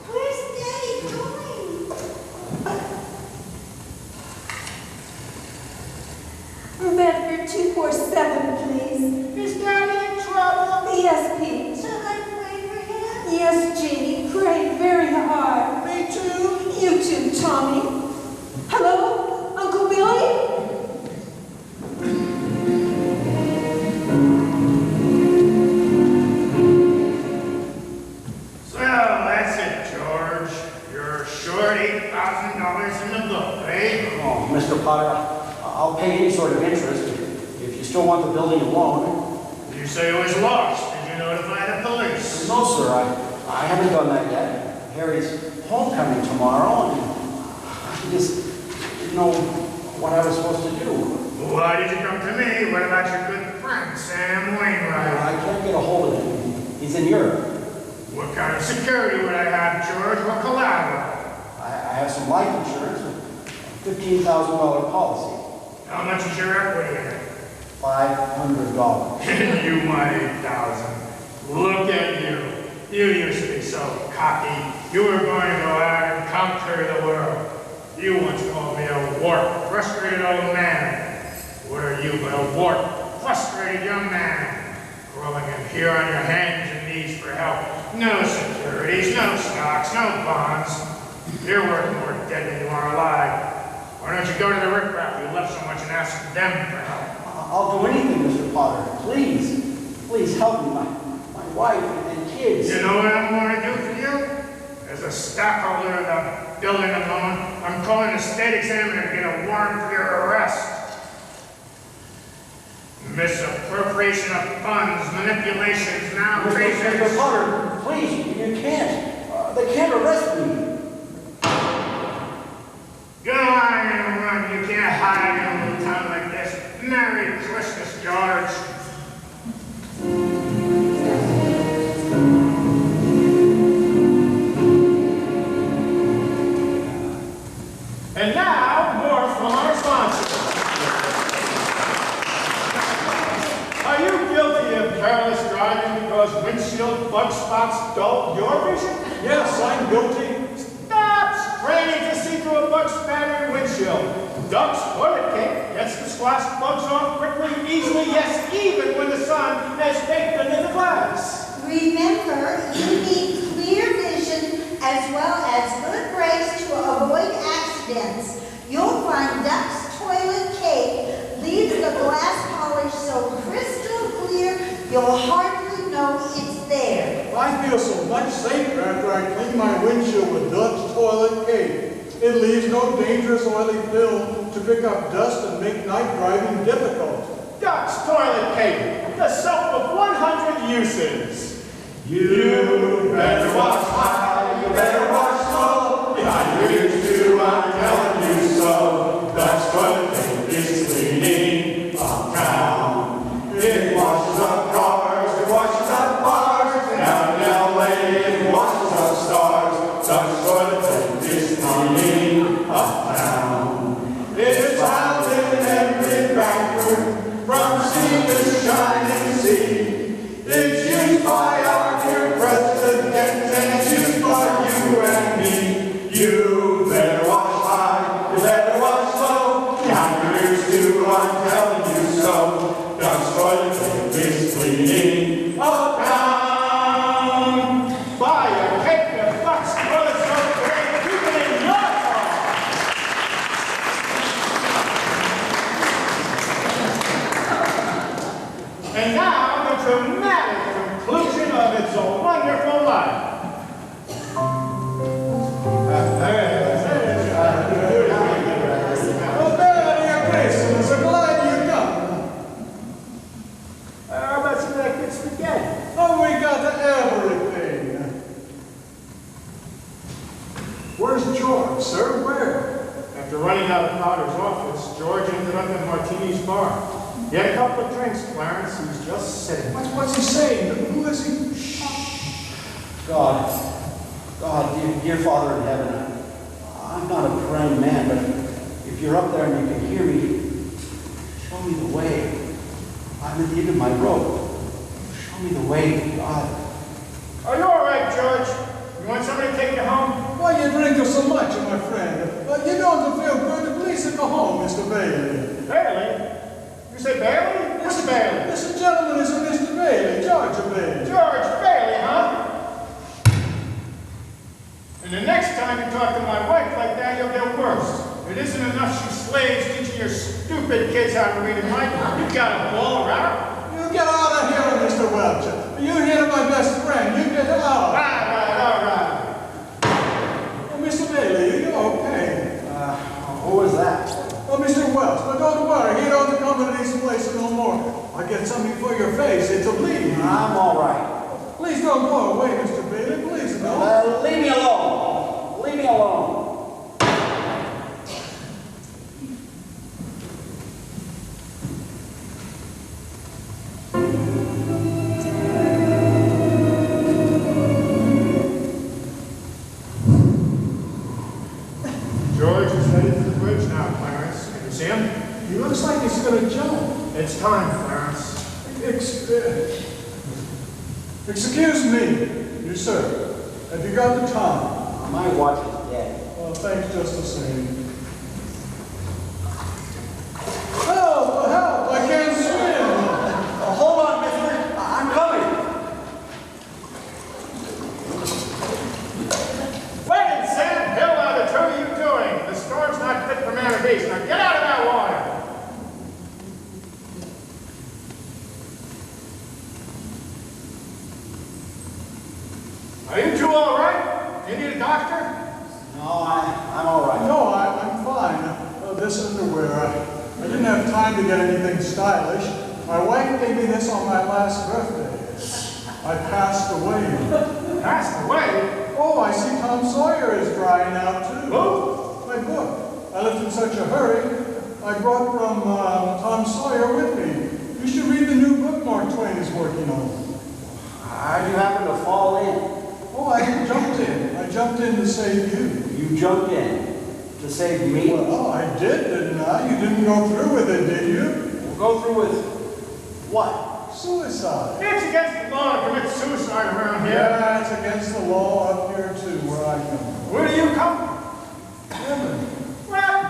Where's Daddy going? Bedford 247, please. Is Daddy in trouble? Yes, Pete. Should I pray for him? Yes, Jeannie. Pray very hard. Me too. You too, Tommy. Hello, Uncle Billy? So that's it, George. You're short $8,000 in the book, eh? Oh, Mr. Potter, I'll pay any sort of interest if you still want the building alone. You say it was lost. Did you notify the police? No, sir, I haven't done that yet. Harry's homecoming tomorrow, and I just didn't know what I was supposed to do. Why did you come to me? What about your good friend, Sam Wainwright? I can't get a hold of him. He's in Europe. What kind of security would I have, George? What collateral? I have some life insurance, a $15,000 policy. How much is your equity in it? $500. You my 8,000. Look at you. You used to be so cocky. You were going to go out and conquer the world. You once called me a warped, frustrated old man. What are you but a warped, frustrated young man? Crawling in here on your hands and knees for help. No securities, no stocks, no bonds. You're worth more dead than you are alive. Why don't you go to the riffraff you left so much and ask them for help? I'll do anything, Mr. Potter. Please, please help me. My wife and kids. You know what I'm going to do for you? As a stockholder of the building and loan, I'm calling the state examiner to get a warrant for your arrest. Misappropriation of funds, manipulations, malfeasance. Mr. Potter, please, you can't. They can't arrest me. Go on and run. You can't hide in a little town like this. Merry Christmas, George. And now, more from our sponsors. Are you guilty of careless driving because windshield bug spots spots dulled your vision? Yes, I'm guilty. Stop straining to see through a bug's battery windshield. Duck's toilet cake gets the squashed bugs off quickly, easily, yes, even when the sun has baked them in the glass. Remember, you need clear vision as well as good brakes to avoid accidents. You'll find Duck's toilet cake leaves the glass polish so crystal clear you'll hardly know it's there. I feel so much safer after I clean my windshield with Duck's toilet cake. It leaves no dangerous oily film to pick up dust and make night driving difficult. Duck's toilet cake, the soap of 100 uses. You better wash high, you better wash slow. Behind your ears too, I'm telling you so. Duck's toilet cake is cleaning uptown. It washes up cars, it washes up bars. Down in LA, it washes up stars. Duck's toilet cake is cleaning uptown. It's found in every bathroom, from sea to shining sea. It's used by our dear president, and it's used by you and me. You better wash high, you better wash slow. Behind your ears too, I'm telling you so. Duck's toilet cake is cleaning uptown. Buy a cake of Duck's toilet soap today, keep it in your car. And now, the dramatic conclusion of It's a Wonderful Life. Oh, there, dear Grayson, I'm so glad you come. How about some of that good spaghetti? Oh, we got everything. Where's George, sir? Where? After running out of Potter's office, George ended up in Martini's bar. He had a couple of drinks, Clarence. He was just sitting. What's he saying? Who is he? God, dear Father in heaven, I'm not a praying man, but if you're up there and you can hear me, show me the way. I'm at the end of my rope. Show me the way, God. Are you all right, George? You want somebody to take you home? Why you drinking so much, my friend? You don't feel good. Please go home, Mr. Bailey. Bailey? You say Bailey? Who's Bailey? This gentleman is a Mr. Bailey, George Bailey. George Bailey, huh? And the next time you talk to my wife like that, you'll get worse. It isn't enough she slaves teaching your stupid kids how to read and write. You've got a ball around. You get out of here, Mr. Welch. You're here, my best friend. You get out. All right. Oh, Mr. Bailey, are you okay? Who was that? Oh, Mr. Welch, but don't worry. He don't come to these places no more. I get something for your face. It's a bleeding. I'm all right. Please don't go away, Mr. Bailey. Please don't. Leave me alone. Leave me alone. George is headed to the bridge now, Clarence. Can you see him? He looks like he's going to jump. It's time, Clarence. Excuse me, you sir. Have you got the time? My watch is dead. Well, thanks just the same. Help! Help! I can't swim! Hold on, mister. I'm coming. Wait, Sam! Bill, now the two of you doing? The storm's not fit for man or beast. Now get out of that water! Are you two all right? Do you need a doctor? No, I'm all right. No, I'm fine. This underwear, I didn't have time to get anything stylish. My wife gave me this on my last birthday. I passed away. Passed away? Oh, I see Tom Sawyer is drying out too. Who? My book. I left in such a hurry. I brought from Tom Sawyer with me. You should read the new book Mark Twain is working on. How'd you happen to fall in? Oh, I jumped in. I jumped in to save you. You jumped in to save me? Well, I did, didn't I? You didn't go through with it, did you? We'll go through with what? Suicide. It's against the law to commit suicide around here. Yeah, it's against the law up here too, where I come from. Where do you come from? Heaven. Well,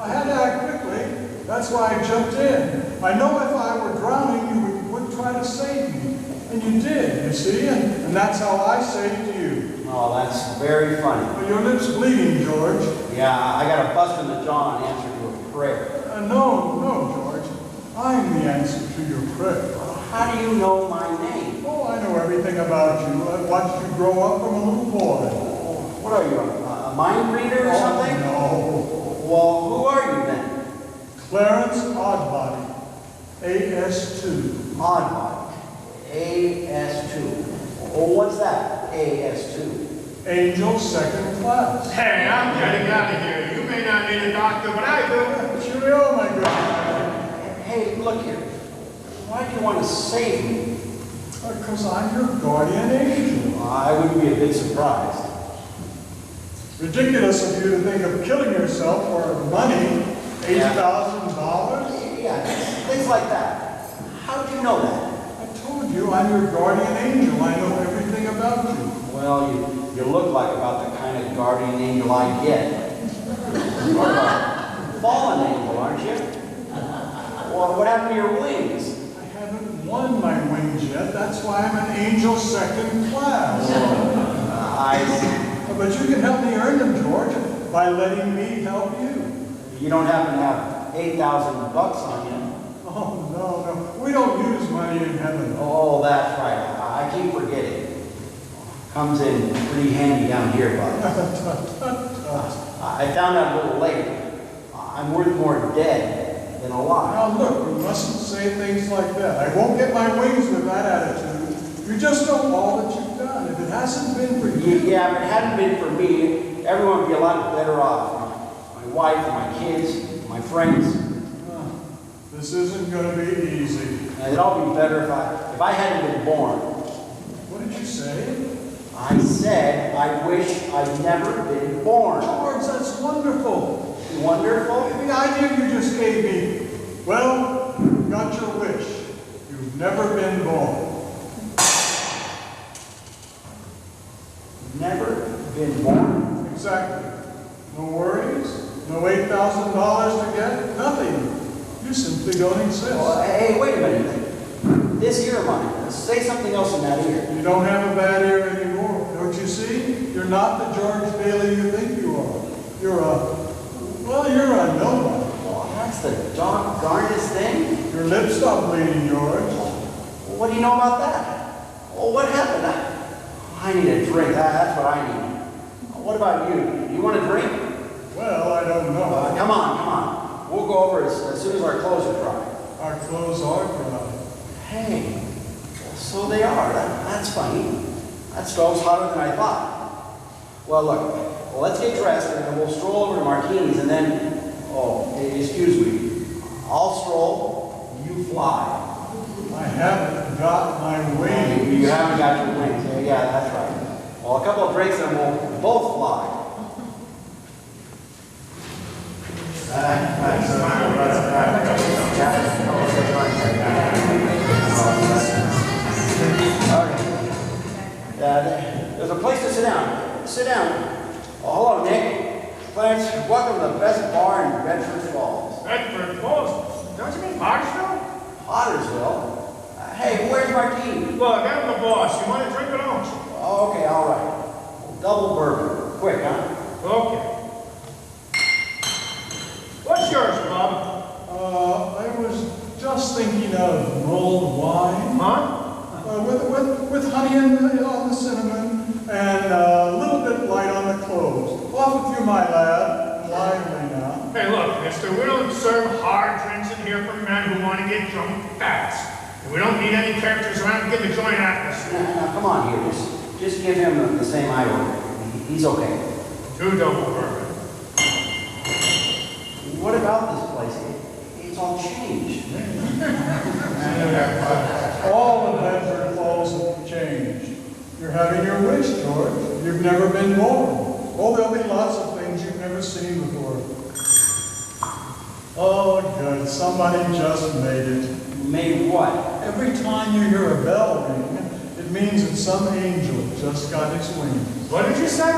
I had to act quickly. That's why I jumped in. I know if I were drowning, you would try to save me. And you did, you see, and that's how I saved you. Oh, that's very funny. Well, your lips bleeding, George. Yeah, I got a bust in the jaw in answer to a prayer. No, George. I'm the answer to your prayer. How do you know my name? Oh, I know everything about you. I watched you grow up from a little boy. What are you, a mind reader or something? No. Well, who are you then? Clarence Oddbody, AS2. Oddbody. AS2. Oh, what's that? AS2. Angel second class. hey, I'm getting out of here. You may not need a doctor, but I do. Cheerio, my good man. Hey, look here. Why do you want to save me? Because I'm your guardian angel. I would be a bit surprised. Ridiculous of you to think of killing yourself for money, $8,000. Yeah, things like that. How do you know that? I told you I'm your guardian angel. I know everything about you. Well, you look like about the kind of guardian angel I get. You're a fallen angel, aren't you? Well, what happened to your wings? I haven't won my wings yet. That's why I'm an angel second class. I see. But you can help me earn them, George, by letting me help you. You don't happen to have $8,000 on you? Oh, no. We don't use money in heaven. Oh, that's right. I keep forgetting. Comes in pretty handy down here, bud. I found out a little later. I'm worth more dead than alive. Now look, you mustn't say things like that. I won't get my wings with that attitude. You just know all that you've done. If it hasn't been for you... Yeah, if it hadn't been for me, everyone would be a lot better off. My wife, my kids, my friends. This isn't going to be easy. It'd all be better if I hadn't been born. What did you say? I said I wish I'd never been born. George, that's wonderful. Wonderful? The idea you just gave me, well, you got your wish. You've never been born. Never been born? Exactly. No worries, no $8,000 to get, nothing. You simply don't exist. Well, hey, wait a minute. This ear of mine, say something else in that ear. You don't have a bad ear anymore, don't you see? You're not the George Bailey you think you are. You're a nobody. Well, that's the darndest thing. Your lips stop bleeding, George. What do you know about that? Well, what happened? I need a drink. That's what I need. What about you? You want a drink? Well, I don't know. Come on. We'll go over as soon as our clothes are dry. Our clothes are dry. Hey, so they are. That's funny. That stove's hotter than I thought. Well, look, let's get dressed and then we'll stroll over to Martini's and then, excuse me, I'll stroll, you fly. I haven't got my wings. You haven't got your wings. Yeah, that's right. Well, a couple of drinks and we'll both fly. There's a place to sit down. Sit down. Oh, hello, Nick. Clarence, welcome to the best bar in Bedford Falls. Bedford Falls? Don't you mean Pottersville? Pottersville? Hey, where's Martini? Look, I'm the boss. You want a drink or don't you? Okay, all right. Double bourbon. Quick, huh? Okay. What's yours, Bob? I was just thinking of mulled wine. Huh? With honey on the cinnamon and a little bit light on the cloves. Off with you, my lad. Lively now. Hey, look, mister, we don't serve hard drinks in here for men who want to get drunk fast. And we don't need any characters around to give the joint atmosphere. Now, come on here. Just give him the same I ordered. He's okay. 2 double bourbon. What about this place? It's all changed. All of Bedford Falls have changed. You're having your wish, George. You've never been born. Oh, there'll be lots of things you've never seen before. Oh, good. Somebody just made it. Made what? Every time you hear a bell ring, it means that some angel just got his wings. What did you say?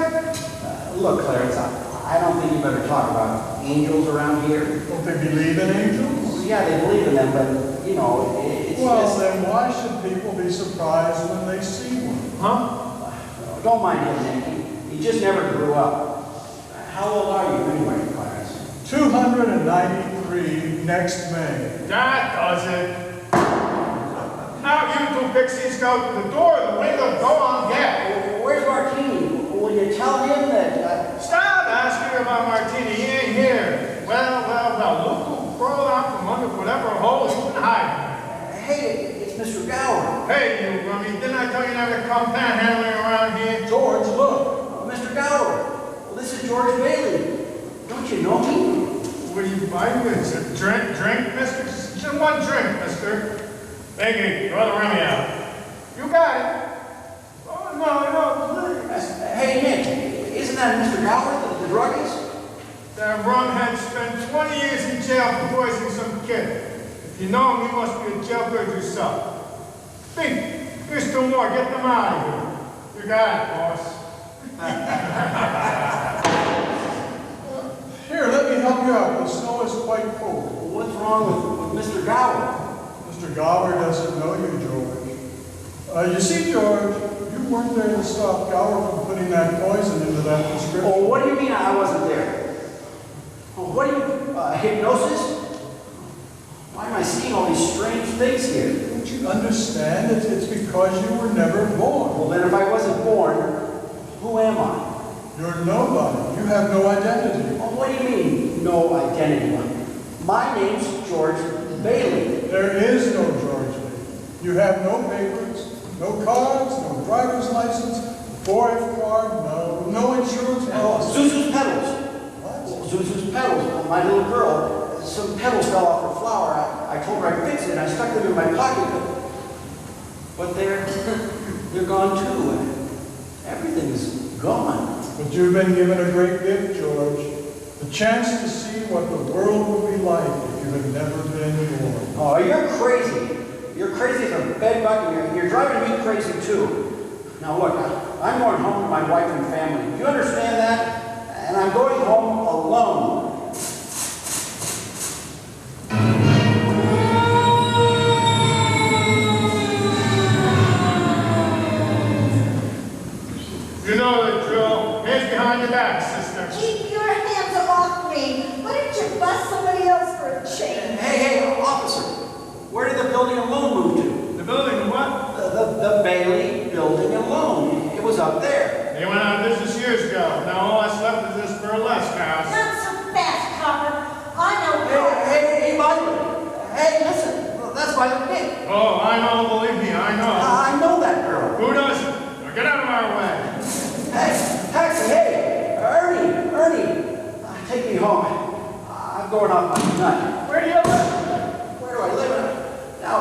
Look, Clarence, I don't think you better talk about angels around here. Don't they believe in angels? Yeah, they believe in them, but, you know, it's Well, just... then why should people be surprised when they see one? Huh? Don't mind him, Nick. He just never grew up. How old are you anyway, Clarence? 293 next May. That does it. Now you two pixies go to the door, the window, go on deck. Where's Martini? Will you tell him that... Stop asking about Martini, he ain't here. Well, look who crawled out from under whatever hole he's been hiding. Hey, it's Mr. Gower. Hey, you rummy, didn't I tell you never to come panhandling around here? George, look. Mr. Gower. Well, this is George Bailey. Don't you know me? What are you buying this? A drink, mister? Just one drink, mister. Thank you, throw the rummy out. You got it. Oh, no, please. Hey, Nick, isn't that Mr. Gower, the druggist? That rumhead spent 20 years in jail for poisoning some kid. If you know him, you must be a jailbird yourself. Think, here's two more, get them out of here. You got it, boss. Here, let me help you out. The snow is quite cold. What's wrong with Mr. Gower? Mr. Gower doesn't know you, George. You see, George, you weren't there to stop Gower from putting that poison into that prescription. Oh, what do you mean I wasn't there? Oh, what do you, hypnosis? Why am I seeing all these strange things here? Don't you understand? It's because you were never born. Well, then if I wasn't born, who am I? You're nobody. You have no identity. Well, what do you mean, no identity? My name's George Bailey. There is no George Bailey. You have no papers, no cards, no driver's license, 4F card, no insurance policy. Zuzu's petals. What? Zuzu's petals. My little girl, some petals fell off her flower. I told her I'd fix it, and I stuck them in my pocket, but they're gone too. Everything's gone. But you've been given a great gift, George. The chance to see what the world would be like if you had never been born. Oh, you're crazy. You're crazy as a bedbug, and you're driving me crazy too. Now look, I'm going home to my wife and family. Do you understand that? And I'm going home alone. You know the drill. Hands behind your back, sister. Keep your hands off me. Why don't you bust somebody else for a change? Hey, officer. Where did the building alone move to? The building of what? The Bailey building alone. It was up there. They went out of business years ago. Now all that's left is this burlesque house. Not so fast, Copper. I know Hey, Violet. Hey, listen. That's Violet Nick. Oh, I know, believe me, I know. I know that girl. Who doesn't? Now get out of our way. Hey, taxi, hey. Ernie. Take me home. I'm going off my nut. Where do you live? Where do I live? Now,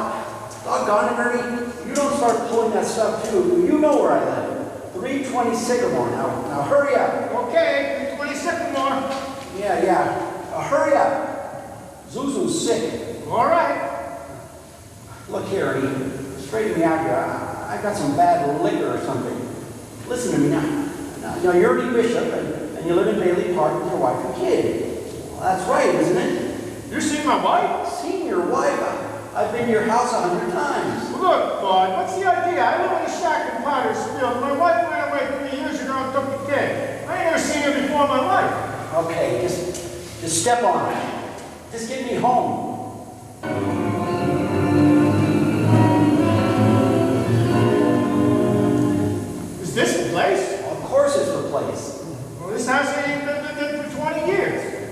doggone it, Ernie. You don't start pulling that stuff too. You know where I live. 320 Sycamore. Now hurry up. Okay, 20 Sycamore. Yeah. Hurry up. Zuzu's sick. All right. Look here, Ernie. Straighten me out here. I got some bad liquor or something. Listen to me now. Now you're Ernie Bishop, and you live in Bailey Park with your wife and kid. Well, that's right, isn't it? You seen my wife? Seen your wife? I've been to your house 100 times. Look, Bud, what's the idea? I live in a shack in Potter's Field. My wife ran away 3 years ago and took the kid. I ain't never seen her before in my life. Okay, just step on it. Just get me home. Is this the place? Of course it's the place. Well, this house ain't been for 20 years.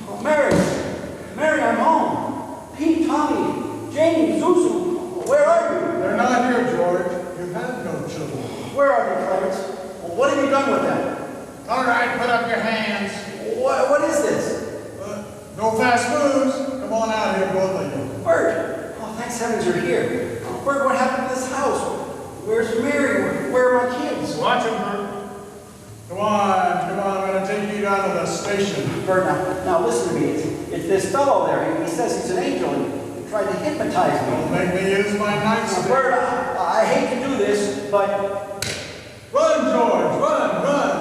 Oh, Mary, I'm home. Pete, Tommy, Jamie, Zuzu, where are you? They're not here, George. You have no children. Where are they, Clarence? Well, what have you done with them? All right, put up your hands. What is this? No fast moves. Come on out here, both of you. Bert. Oh, thanks heavens you're here. Oh, Bert, what happened to this house? Where's Mary? Where are my kids? Watch him, Bert. Come on. I'm going to take you down to the station. Bert, now listen to me. It's this fellow there. He says he's an angel, and tried to hypnotize Don't me. make me use my nightstick. Bert, I hate to do this, but Run, George, run, run.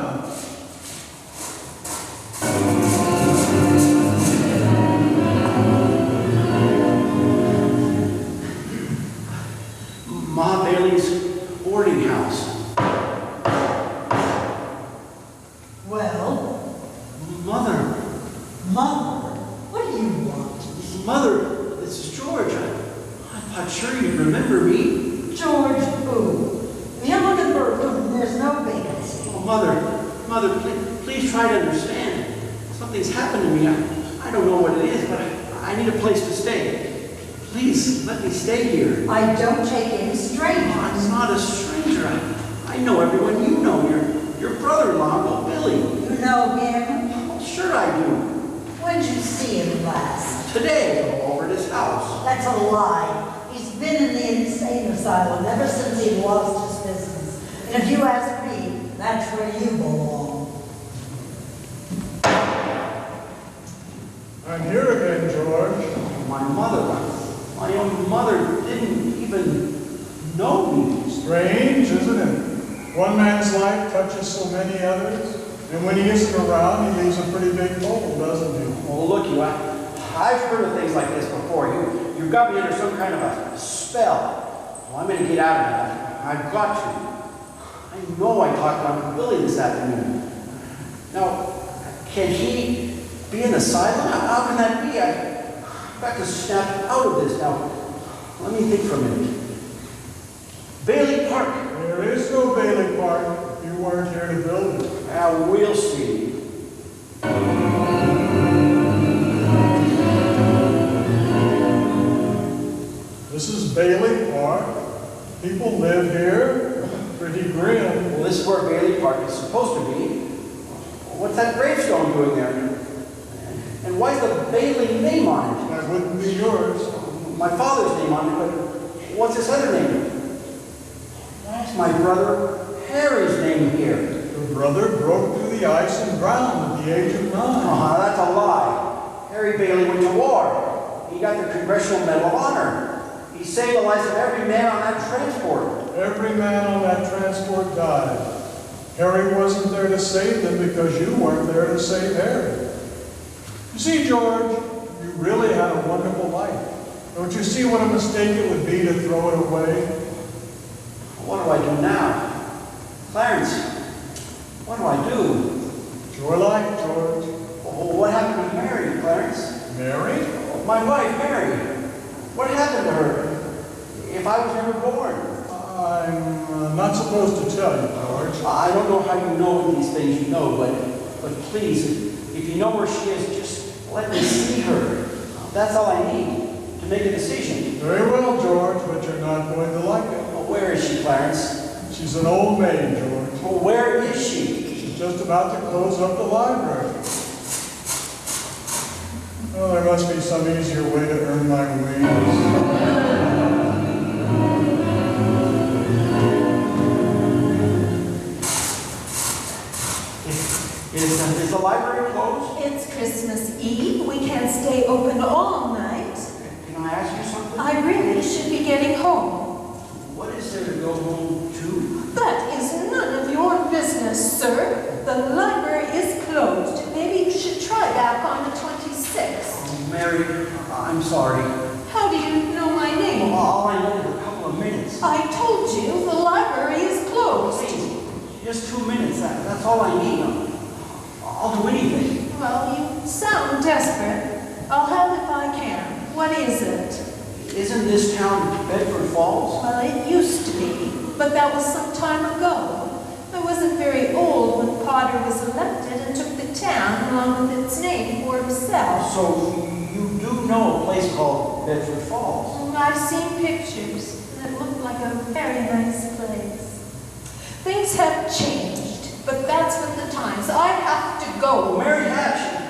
Ma Bailey's boarding house. Well, Mother, what do you want? Mother, this is George. I'm not sure you'd remember me. George who? You look at Bert, there's no vacancy. Oh, Mother, please try to understand. Something's happened to me. I don't know what it is, but I need a place to stay. Please, let me stay here. I don't take in strangers. I'm not a stranger. I know everyone you know. Your brother-in-law, Uncle Billy. You know him? Well, sure I do. When'd you see him last? Today, over at his house. That's a lie. He's been in the insane asylum ever since he lost his business. And if you ask me, that's where you belong. I'm here again, George. My own mother didn't even know me. Strange, isn't it? One man's life touches so many others, and when he isn't around, he leaves a pretty big hole, doesn't he? Well, look, I've heard of things like this before. You've got me under some kind of a spell. Well, I'm going to get out of that. I've got to. I know I talked to Uncle Billy this afternoon. Now, can he be in the asylum? How can that be? I've got to snap out of this. Now, let me think for a minute. Bailey Park. There is no Bailey Park. You weren't here to build it. We'll see. This is Bailey Park. People live here. Pretty grim. Well, this is where Bailey Park is supposed to be. What's that gravestone doing there? And why's the Bailey name on it? That wouldn't be yours. My father's name on it, but what's his other name? Why's my brother Harry's name here? Your brother broke through the ice and drowned at the age of 9. That's a lie. Harry Bailey went to war. He got the Congressional Medal of Honor. He saved the lives of every man on that transport. Every man on that transport died. Harry wasn't there to save them because you weren't there to save Harry. You see, George, you really had a wonderful life. Don't you see what a mistake it would be to throw it away? What do I do now? Clarence, what do I do? It's your life, George. Oh, what happened to Mary, Clarence? Mary? My wife, Mary. What happened to her? If I was never born? I'm not supposed to tell you, George. I don't know how you know these things you know, but please, if you know where she is, just let me see her. That's all I need to make a decision. Very well, George, but you're not going to like it. Well, where is she, Clarence? She's an old maid, George. Well, where is she? She's just about to close up the library. Well, there must be some easier way to earn my wings. Is the library closed? It's Christmas Eve. We can't stay open all night. Can I ask you something? I really should be getting home. What is there to go home to? That is none of your business, sir. The library is closed. Maybe you should try back on the 26th. Oh, Mary, I'm sorry. How do you know my name? All I know is a couple of minutes. I told you the library is closed. Please, just 2 minutes. That's all I need. I'll do anything. Well, you sound desperate. I'll help if I can. What is it? Isn't this town Bedford Falls? Well, it used to be, but that was some time ago. I wasn't very old when Potter was elected and took the town along with its name for himself. So you do know a place called Bedford Falls? I've seen pictures, and it looked like a very nice place. Things have changed, but that's with the times. I have to go. Mary Hatch,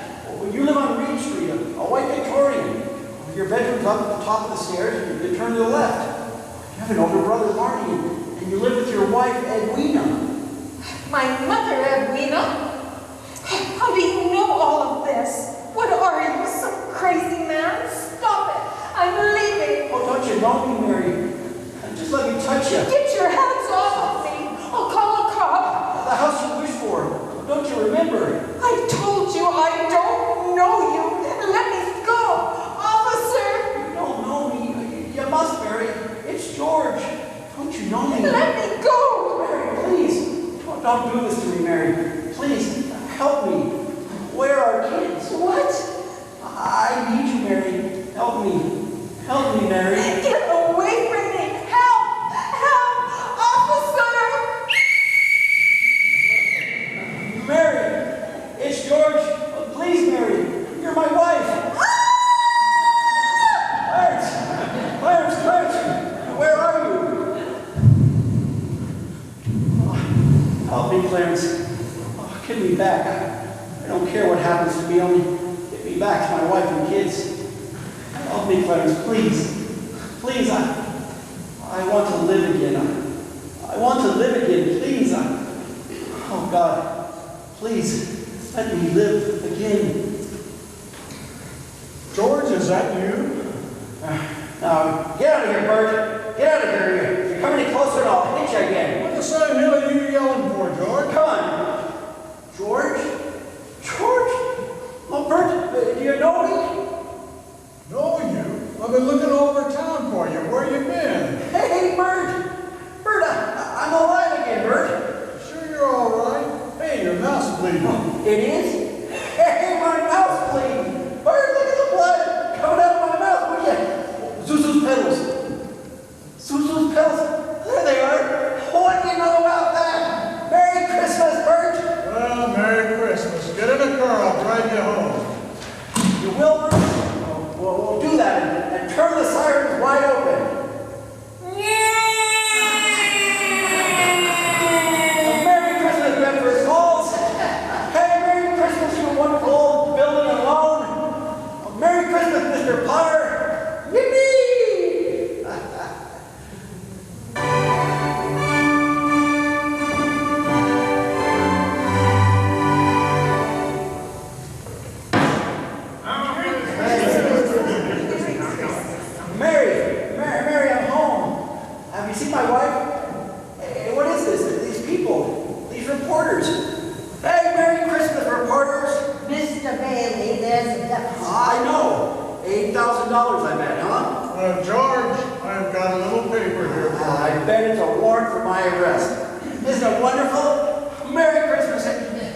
you live on Reed Street, a white Victorian. Your bedroom's up at the top of the stairs, you turn to the left. You have an older brother, Marty, and you live with your wife, Edwina. My mother, Edwina? How do you know all of this? What are you, some crazy man? Stop it. I'm leaving. know me, Mary? Just let me touch you. Get your hands off of me. I'll call a cop. The house you wish for. Don't you remember? I told you I don't know you. Let me go. Officer, You don't know me. You must, Mary. It's George. Don't you know me? let me go. Mary, please. Don't do this to me, Mary. Please, help me. Where are kids? What? I need you, Mary. Help me. Help me, Mary. Get away from me. Help! Help! Officer! Mary, it's George. Please, Mary. You're my wife. Clarence, where are you? Help me, Clarence. Get me back. I don't care what happens to me, only get me back to my wife and kids. Help me, Clarence, please. Please, I want to live again. I want to live again, please. Oh, God, please, let me live again. George, is that you? Now, get out of here, Bert. Get out of here. If you come any closer, I'll hit you again. What the Sam Hill are you yelling for, George? Come on. George? George? Oh, Bert, do you know me? Know you? I've been looking all over town for you. Where you been? Hey, Bert. Bert, I'm alive again, Bert. Sure you're all right. Hey, your mouth's bleeding. It is? Hey, my mouth's bleeding. Bert, look at the blood coming out of my mouth. What are you? Zuzu's petals. Zuzu's petals. There they are. What do you know about that? Merry Christmas, Bert. Well, Merry Christmas. Get in the car. I'll drive you home. You will, Bert? We'll do that and turn the sirens wide open. Merry Christmas, Bedford Falls. Hey, Merry Christmas, you wonderful old building alone. Merry Christmas, Mr. Potter. Yippee! Mary, I'm home. Have you seen my wife? Hey, what is this? These people, these reporters. Hey, Merry Christmas, reporters. Mr. Bailey, there's a deficit. I know. $8,000, I bet, huh? George, I've got a little paper here for you. I bet it's a warrant for my arrest. Isn't it wonderful? Merry Christmas.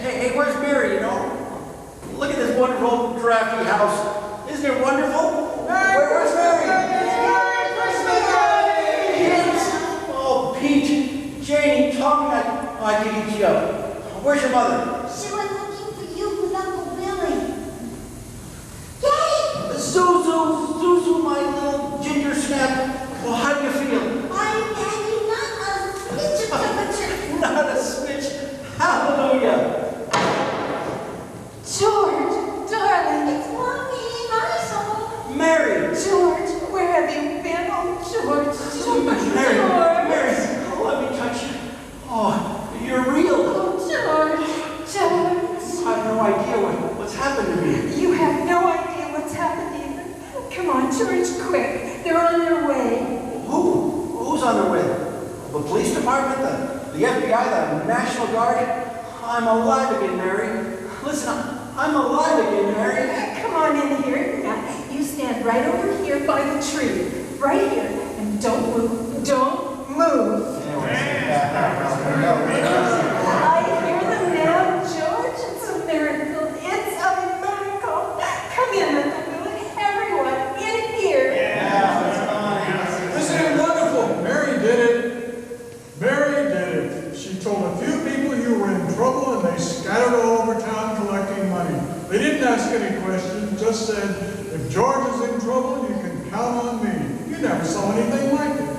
Hey, where's Mary, you know? Look at this wonderful drafty house. Isn't it wonderful? Where's Mary? Merry Christmas, Kids. Oh, Pete, Janie, Tommy, I can eat you up. Where's your mother? She was looking for you with Uncle Billy. Yay! Zuzu, my little ginger snap. Well, how do you feel? I'm Daddy, not a switch of temperature. Not a switch. Hallelujah. George, darling. It's Mommy, Marisol. Mary. George, where have you been? Oh, George. Mary, George. let me touch you. Oh, you're real. Oh, George. George. I have no idea what's happened to me. You have no idea what's happened either. Come on, George, quick. They're on their way. Who's on their way? The police department? The FBI? The National Guard? I'm alive again, Mary. Listen, I'm alive again, Mary. Come on in here. Now, you stand right over here by the tree. Right here. And don't move. Don't move. I hear them now, George. It's a miracle. It's a miracle. Come in, Uncle Billy. Everyone, in here. Isn't it wonderful? Mary did it. Mary did it. She told a few people you were in trouble and they scattered all over town collecting money. They didn't ask any questions, just said, if George is in trouble, you can count on me. You never saw anything like it.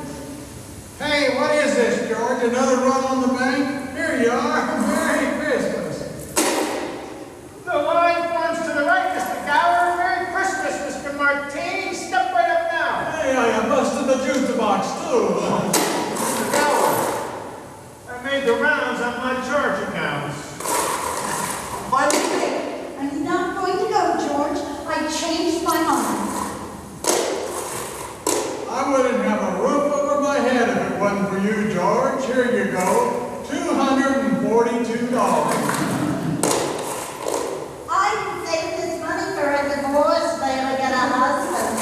Hey, what is this, George? Another run on the bank? Here you are. Merry Christmas. The line forms to the right, Mr. Gower. Merry Christmas, Mr. Martini. Step right up now. Hey, I busted the juice box, too. Mr. Gower, I made the rounds on my George accounts. By mistake. I'm not going to go, George. I changed my mind. I wouldn't I'm saving this money for a divorce, they'll get a husband.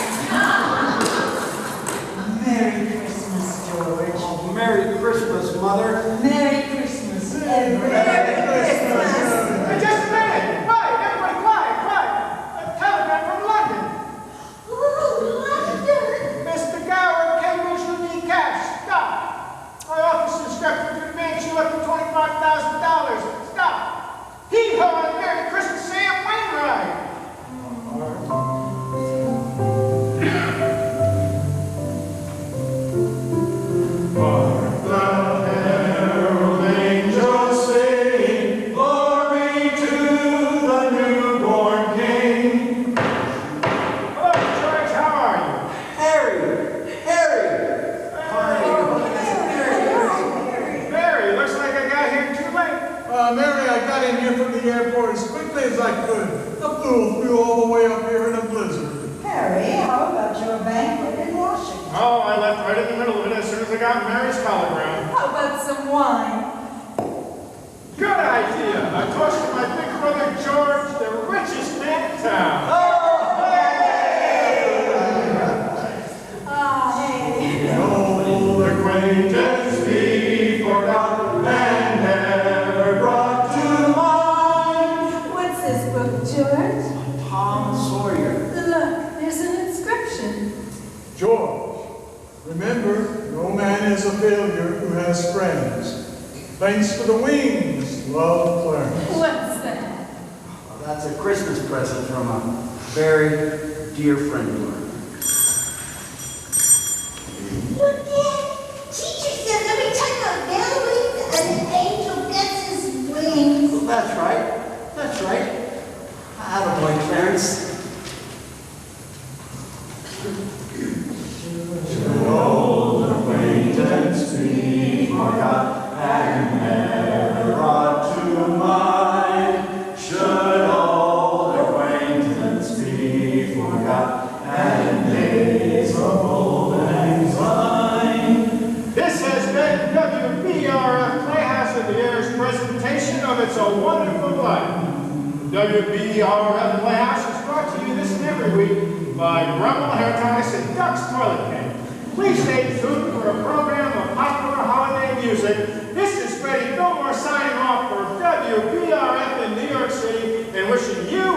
Merry Christmas, George. Oh, Merry Christmas, Mother. Merry Christmas, everyone. Merry Christmas. Just a minute. Quiet, everybody, quiet, quiet. A telegram from London. Ooh, London. Mr. Gower cables you need cash. Stop. My office instructed you to advance you up to $25,000. Stop. Hee-haw and Merry Christmas, Sam Wainwright. Hark the herald angels sing, glory to the newborn King. Hello, George. How are you? Harry! Mary, looks like I got here too late. Mary, I got in here from the airport as quickly as I could. The pool flew all the way up here in a blizzard. Harry, how about your banquet in Washington? Oh, I left right in the middle of it as soon as I got Mary's telegram. How about some wine? Good idea. A toast to my big brother George, the richest man in town. Hey. Old acquaintance be forgotten and never brought to mind. What's this book, George? Tom Sawyer. Look, there's an inscription. George, remember, no man is a failure who has friends. Thanks for the wings, love, Clarence. What's that? Well, that's a Christmas present from a very dear friend of mine. Look, Dad. Teacher says every time a bell rings, an angel gets his wings. Well, that's right. That's right. Attaboy, Clarence. Should old acquaintance be forgot and never brought to mind? Should old acquaintance be forgot and days of old lang syne? This has been WBRF Playhouse of the Year's presentation of It's a Wonderful Life. WBRF Playhouse is brought to you this and every week by Brummel Hair Tonics and Duck's Toilet Paint. Please stay tuned for a program of popular holiday music. This is Freddie Fillmore signing off for WBRF in New York City and wishing you